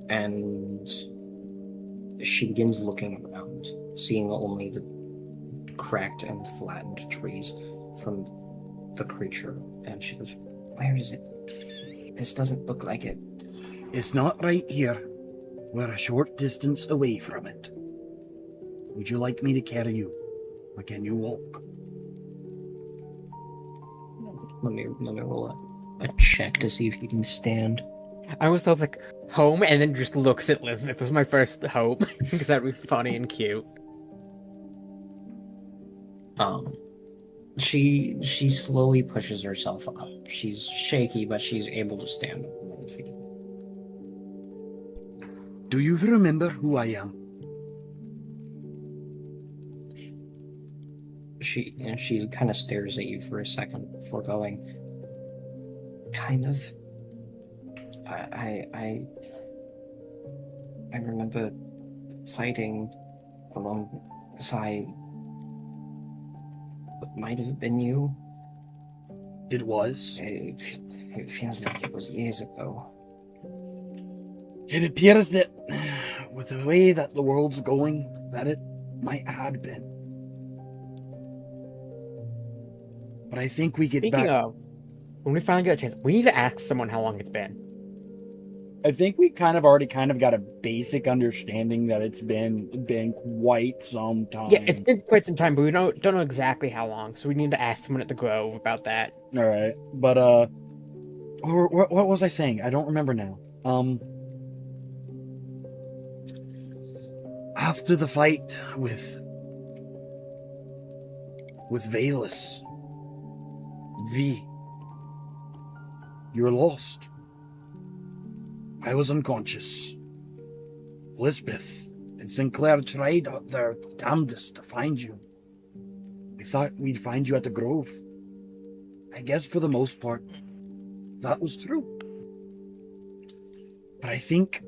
And she begins looking around, seeing only the cracked and flattened trees from the creature. And she goes, "Where is it? This doesn't look like it." It's not right here. We're a short distance away from it. Would you like me to carry you, or can you walk? Let me roll a check to see if you can stand. I was so like, home, and then just looks at Lisbeth. Was my first hope, because that'd be funny and cute. She slowly pushes herself up. She's shaky, but she's able to stand on her own feet. Do you remember who I am? She kind of stares at you for a second before going, kind of. I remember fighting alongside what might have been you. It was. It feels like it was years ago. It appears that, with the way that the world's going, that it might have been. But I think we get Speaking back. of, when we finally get a chance, we need to ask someone how long it's been. I think we already got a basic understanding that it's been quite some time. Yeah, it's been quite some time, but we don't know exactly how long, so we need to ask someone at the Grove about that. All right, but what was I saying? I don't remember now. After the fight with Valus, you were lost. I was unconscious. Lisbeth and Sinclair tried their damnedest to find you. We thought we'd find you at the Grove. I guess for the most part, that was true. But I think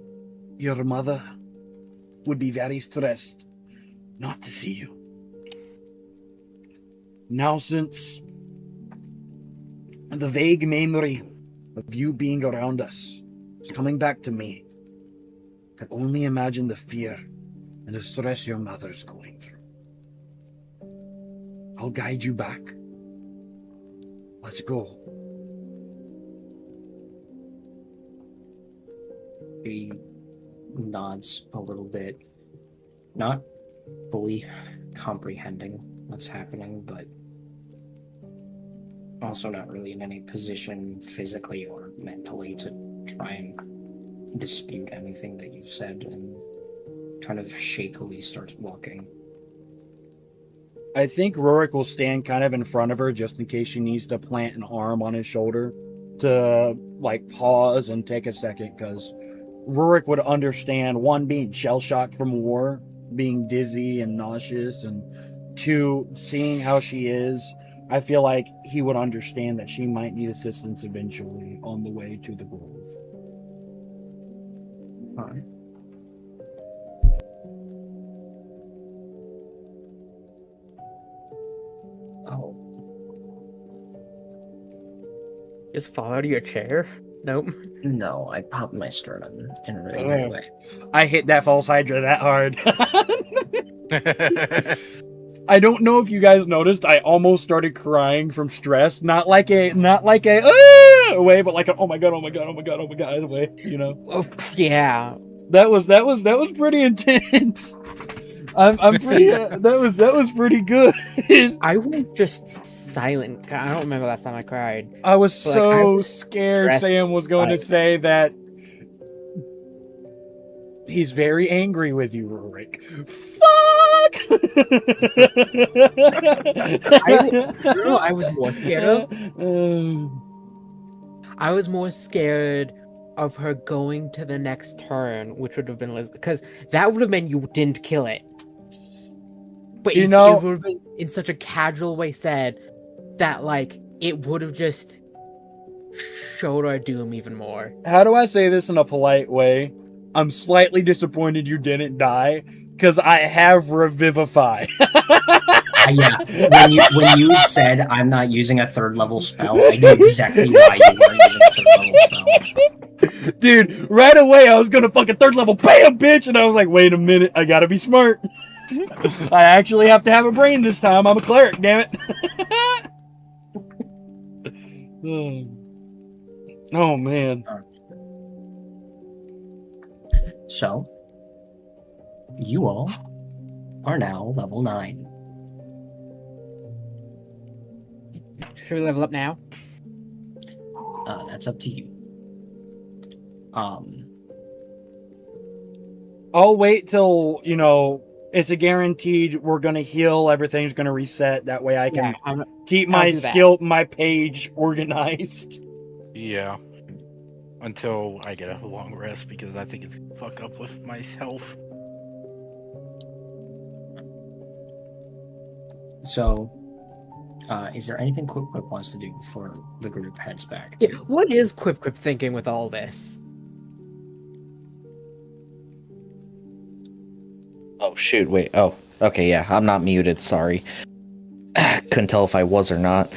your mother would be very stressed not to see you. Now, since the vague memory of you being around us is coming back to me, I can only imagine the fear and the stress your mother's going through. I'll guide you back. Let's go. She nods a little bit, not fully comprehending what's happening, but also not really in any position physically or mentally to try and dispute anything that you've said, and kind of shakily starts walking. I think Rurik will stand kind of in front of her just in case she needs to plant an arm on his shoulder to pause and take a second, because Rurik would understand, one, being shell-shocked from war, being dizzy and nauseous, and two, seeing how she is. I feel like he would understand that she might need assistance eventually on the way to the Grove. Alright. Oh. Just fall out of your chair? Nope. No, I popped my sternum in a really weird way. I hit that false hydra that hard. I don't know if you guys noticed, I almost started crying from stress. Not like a way, but like a oh my god way, you know. Oh, yeah. That was pretty intense. I'm pretty that was pretty good. I was just silent. I don't remember last time I cried. I was But, I was scared stressed Sam was going to say that He's very angry with you, Rurik. Fuck! I was more scared of. I was more scared of her going to the next turn, which would have been Liz, because that would have meant you didn't kill it. But it would have been in such a casual way said that, like, it would have just showed our doom even more. How do I say this in a polite way? I'm slightly disappointed you didn't die, because I have Revivify. Yeah, when you said I'm not using a 3rd level spell, I knew exactly why you weren't using a 3rd level spell. Dude, right away I was gonna fucking 3rd level, BAM, bitch! And I was like, wait a minute, I gotta be smart. I actually have to have a brain this time. I'm a cleric, damn it. Oh, man. So, you all are now level 9. Should we level up now? That's up to you. I'll wait till, it's a guaranteed we're gonna heal, everything's gonna reset. That way I can keep my my page organized. Yeah. Until I get a long rest, because I think it's gonna fuck up with my health. So, is there anything Quip wants to do before the group heads back? Yeah, what is Quip thinking with all this? Oh, shoot, wait. Oh, okay, yeah, I'm not muted, sorry. Couldn't tell if I was or not.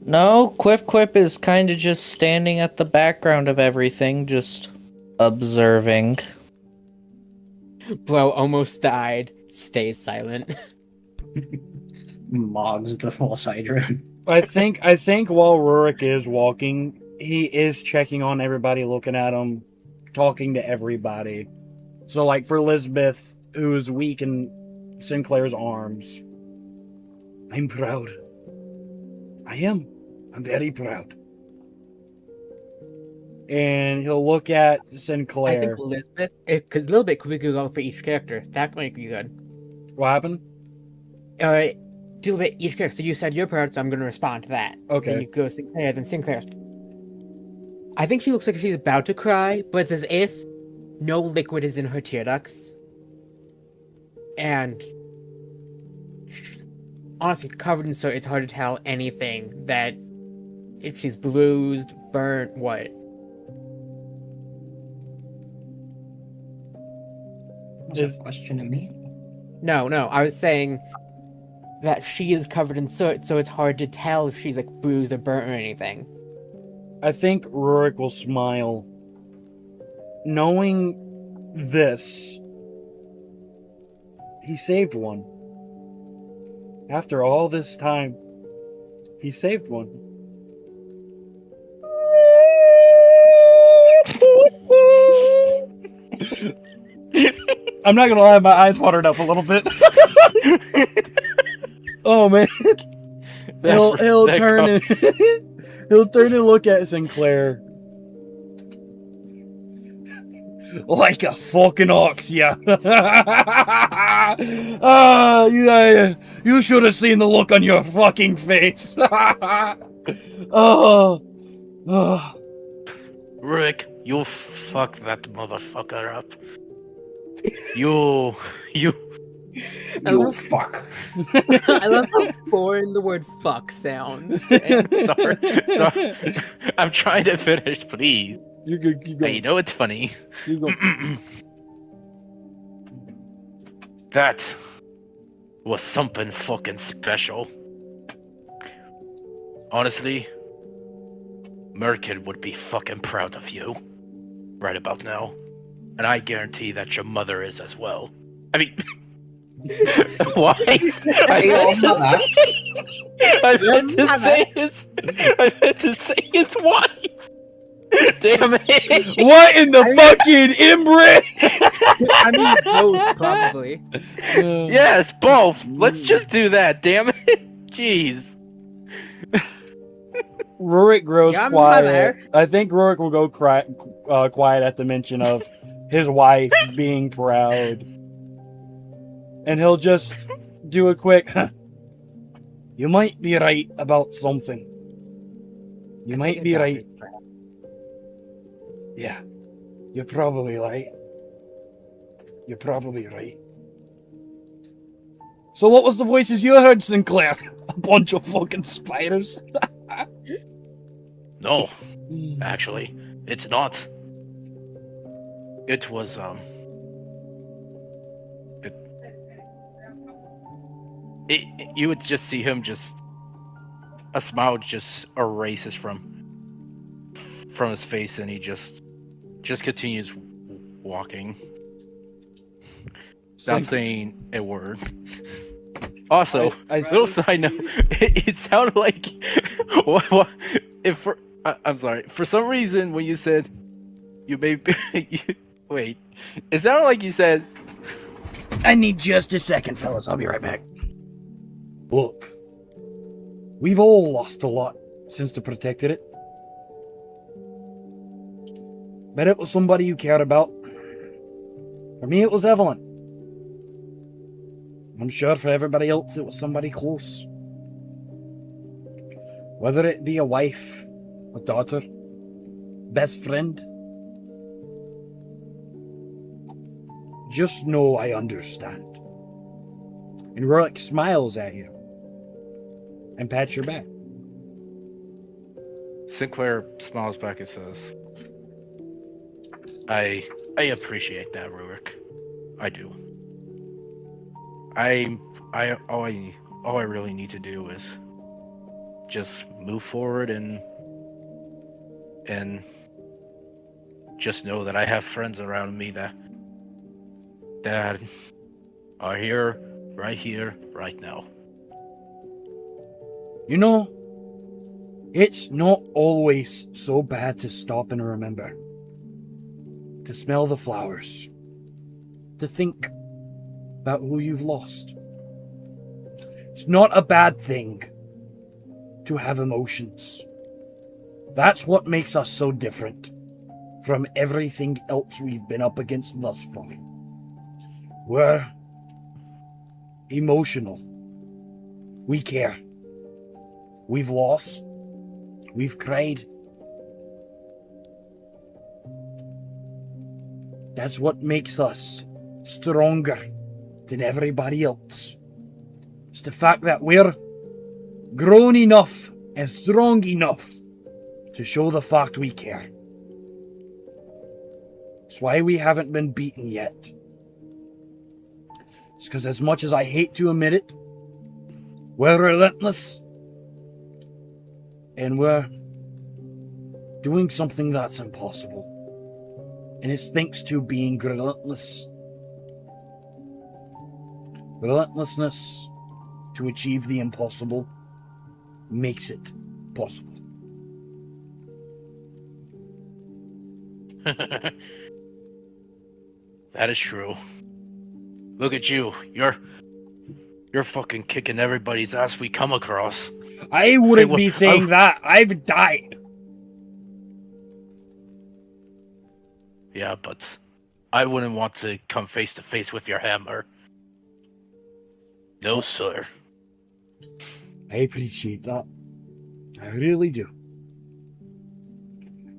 No, Quip is kind of just standing at the background of everything, just observing. Bro almost died, stays silent. Mog's the full Sidra. I think while Rurik is walking, he is checking on everybody, looking at them, talking to everybody. So, like, for Elizabeth, who is weak in Sinclair's arms, I'm proud. I am. I'm very proud. And he'll look at Sinclair. I think Elizabeth, because a little bit we could go for each character. That might be good. What happened? Do a little bit each character. So you said you're proud, so I'm going to respond to that. Okay. Then you go Sinclair, then Sinclair. I think she looks like she's about to cry, but it's as if no liquid is in her tear ducts. And honestly, covered in soot, it's hard to tell anything that if she's bruised, burnt, what. Is a question to me? No, I was saying that she is covered in soot, so it's hard to tell if she's like bruised or burnt or anything. I think Rurik will smile. Knowing this, he saved one. After all this time, he saved one. I'm not gonna lie, my eyes watered up a little bit. Oh man. He'll turn and he'll turn and look at Sinclair. Like a fucking ox, yeah. You should have seen the look on your fucking face. Rick, you fuck that motherfucker up. You fuck. I love how foreign the word fuck sounds. sorry. I'm trying to finish, please. You're good. Keep going. You know it's funny. Keep going. That was something fucking special. Honestly, Merkin would be fucking proud of you right about now. And I guarantee that your mother is as well. I mean, why? I meant to say his wife. Damn it! What in the fucking inbred? I mean, both, probably. Yes, both. Let's just do that, damn it. Jeez. Rurik grows Yeah, quiet. mother. I think Rurik will go quiet at the mention of his wife being proud. And he'll just do a quick, you might be right about something. You might be right. Yeah, you're probably right. You're probably right. So what was the voices you heard, Sinclair? A bunch of fucking spiders? No, actually, it's not. It was you would just see him a smile just erases from his face, and he just continues walking, not saying a word. Also, little side note, it sounded like I'm sorry. For some reason, when you said you may wait, it sounded like you said, I need just a second, fellas. I'll be right back. Look, we've all lost a lot since they protected it. But it was somebody you cared about. For me, it was Evelyn. I'm sure for everybody else, it was somebody close. Whether it be a wife, a daughter, best friend. Just know I understand. And Rurik smiles at you and pats your back. Sinclair smiles back and says, I appreciate that, Rurik. I do. All I really need to do is just move forward and just know that I have friends around me that are here, right now. You know, it's not always so bad to stop and remember. To smell the flowers. To think about who you've lost. It's not a bad thing to have emotions. That's what makes us so different from everything else we've been up against thus far. We're emotional. We care. We've lost. We've cried. That's what makes us stronger than everybody else. It's the fact that we're grown enough and strong enough to show the fact we care. It's why we haven't been beaten yet. It's because as much as I hate to admit it, we're relentless. And we're doing something that's impossible. And it's thanks to being relentless. Relentlessness to achieve the impossible makes it possible. That is true. Look at you. You're fucking kicking everybody's ass we come across. I wouldn't be saying that. I've died. Yeah, but I wouldn't want to come face to face with your hammer. No, sir. I appreciate that. I really do.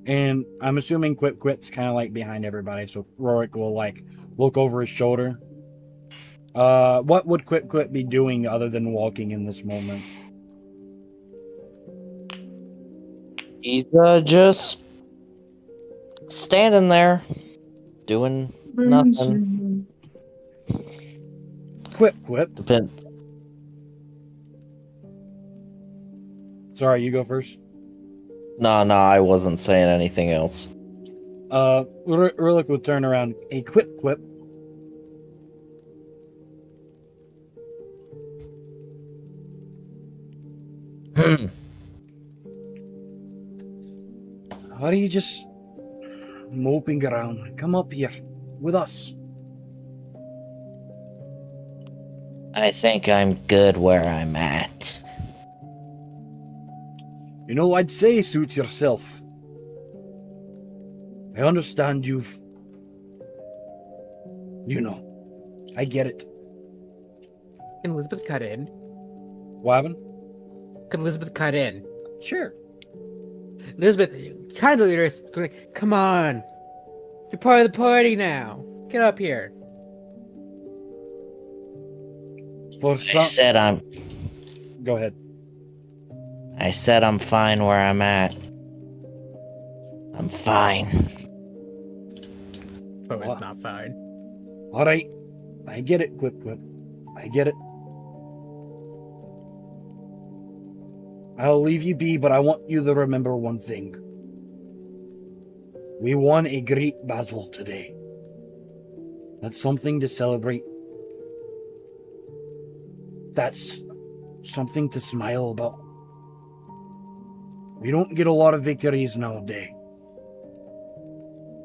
And I'm assuming Quip's kind of like behind everybody, so Rorik will like look over his shoulder. What would Quip be doing other than walking in this moment? He's just standing there, doing nothing. Quip. Depends. Sorry, you go first. No, I wasn't saying anything else. Rorik will turn around. Hey, Quip. How are you just moping around? Come up here with us. I think I'm good where I'm at. You know, I'd say suit yourself. I understand you've... You know, I get it. Can Elizabeth cut in? What happened? Could Elizabeth cut in? Sure. Elizabeth, kind of leader, is going, come on. You're part of the party now. Get up here. For I some... said I'm Go ahead. fine where I'm at. I'm fine. Oh, What? it's not fine. All right. I get it, Quip. I get it. I'll leave you be, but I want you to remember one thing. We won a great battle today. That's something to celebrate. That's something to smile about. We don't get a lot of victories nowadays.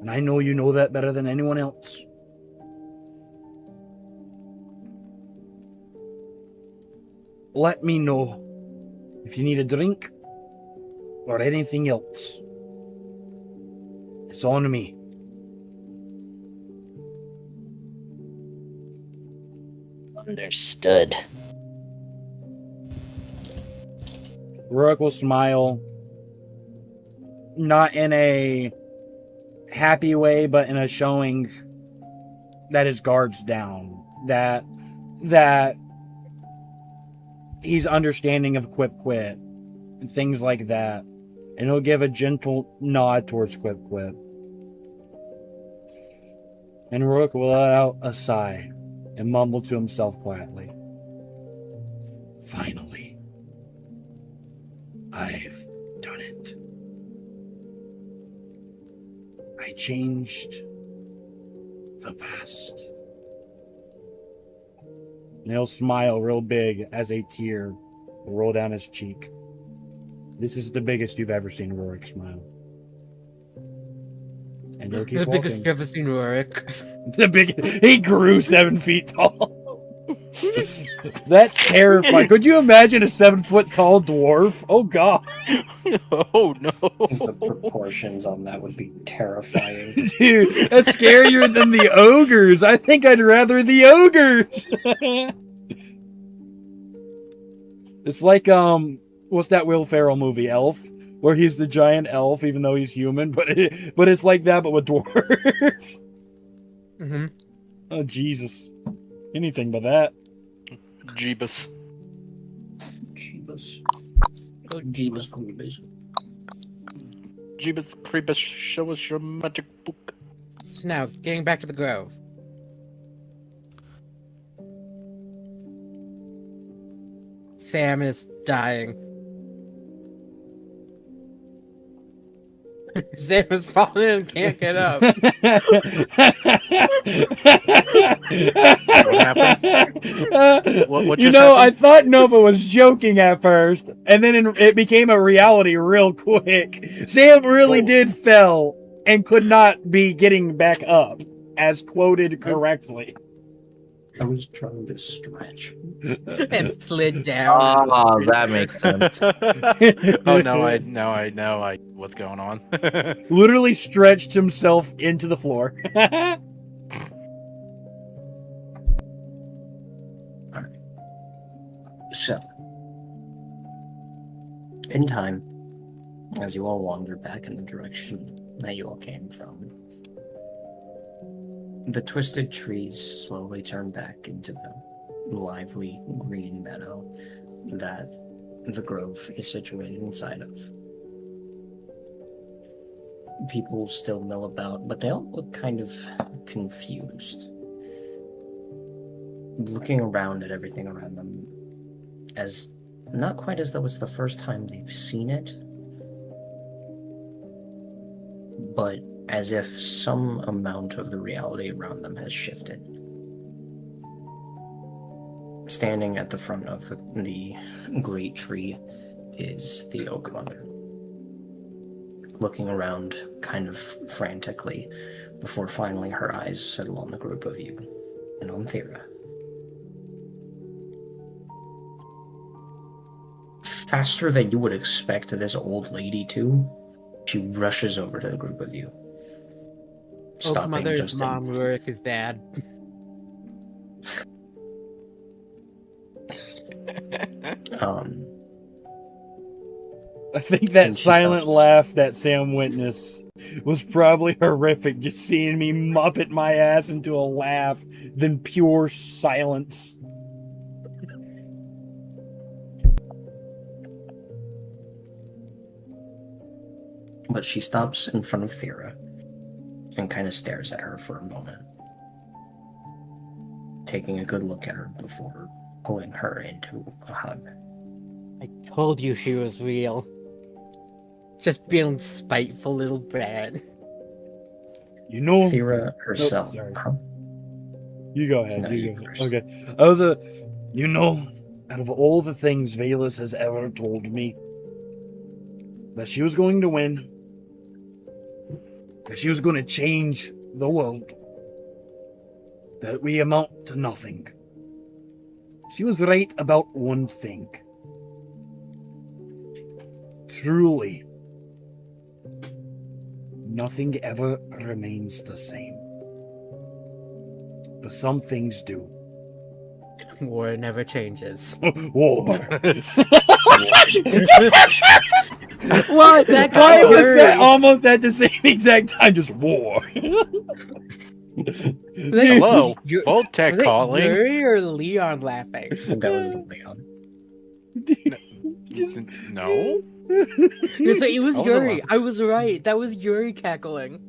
And I know you know that better than anyone else. Let me know if you need a drink or anything else. It's on me. Understood. Rourke will smile. Not in a happy way, but in a showing that his guard's down. That he's understanding of Quip and things like that. And he'll give a gentle nod towards Quip. And Rourke will let out a sigh and mumble to himself quietly. Finally, I've done it. I changed the past. And he'll smile real big as a tear will roll down his cheek. This is the biggest you've ever seen Rorik smile. And he'll keep The walking. biggest you've ever seen, Rorik. The big. He grew 7 feet tall. That's terrifying. Could you imagine a 7-foot tall dwarf? Oh god. Oh no. The proportions on that would be terrifying. Dude, that's scarier than the ogres. I think I'd rather the ogres. It's like what's that Will Ferrell movie, Elf? Where he's the giant elf even though he's human, but it's like that but with dwarves. Mm-hmm. Oh Jesus. Anything but that. Jeebus. Jeebus. Oh, Jeebus Creepers. Jeebus Creepus, show us your magic book. So now, getting back to the grove. Sam is dying. Sam is falling and can't get up. What you just know, I happened? thought Nova was joking at first, and then it became a reality real quick. Sam really did fell and could not be getting back up, as quoted correctly. I was trying to stretch. And slid down. Oh, that makes sense. Oh, now I know what's going on. Literally stretched himself into the floor. So, in time, as you all wander back in the direction that you all came from, the twisted trees slowly turn back into the lively green meadow that the grove is situated inside of. People still mill about, but they all look kind of confused. Looking around at everything around them, as not quite as though it's the first time they've seen it, but as if some amount of the reality around them has shifted. Standing at the front of the great tree is the Oak Mother, looking around kind of frantically before finally her eyes settle on the group of you and on Thera. faster than you would expect this old lady to, she rushes over to the group of you. Oak Mother's mom, Rurik is dad. I think that And she silent stops. laugh that Sam witnessed was probably horrific, just seeing me muppet my ass into a laugh, then pure silence. But she stops in front of Thera and kind of stares at her for a moment, taking a good look at her before pulling her into a hug. I told you she was real. Just being spiteful little brat. You know, Thera herself. sorry. Huh? you go ahead. No, you you go first. Okay. You know, out of all the things Valus has ever told me, that she was going to win, that she was going to change the world, that we amount to nothing. She was right about one thing. Truly, nothing ever remains the same. But some things do. War never changes. War. Why That why got was that Yuri. almost at the same exact time? Just war. Hello, You- Voltec Was it calling. Yuri or Leon laughing? I think that was Leon. No? It was I wasn't Yuri. laughing. I was right. That was Yuri cackling.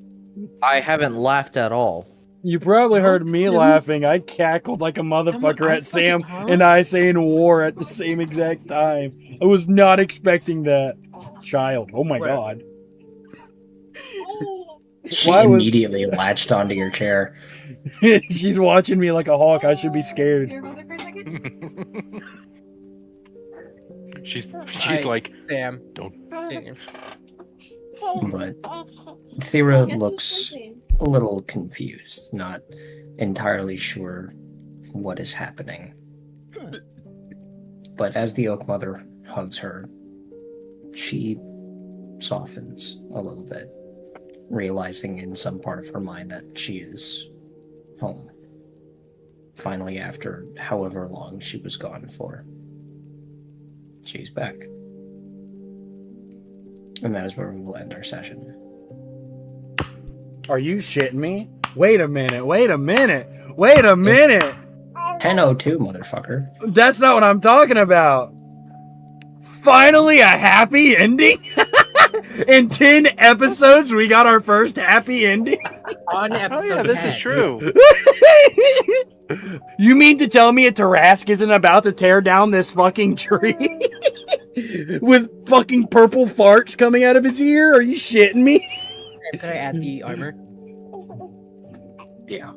I haven't laughed at all. You probably No, heard me no. laughing. I cackled like a motherfucker I'm at Sam fucking- huh? and I saying war at the same exact time. I was not expecting that. Child. Oh my Right. god. She Why was- immediately latched onto your chair. She's watching me like a hawk. I should be scared. Your mother for a second? she's I- like, Sam. don't. But Thera Guess who's looks sleeping? a little confused, not entirely sure what is happening. But as the Oak Mother hugs her, she softens a little bit, realizing in some part of her mind that she is home. Finally, after however long she was gone for, she's back. And that is where we will end our session. Are you shitting me? Wait a minute. Wait a minute. Wait a minute. 10:02, motherfucker. That's not what I'm talking about. Finally, a happy ending? In 10 episodes, we got our first happy ending? On Oh episode yeah, this 10. is true. You mean to tell me a Tarask isn't about to tear down this fucking tree? With fucking purple farts coming out of its ear? Are you shitting me? Could I add the armor? Yeah.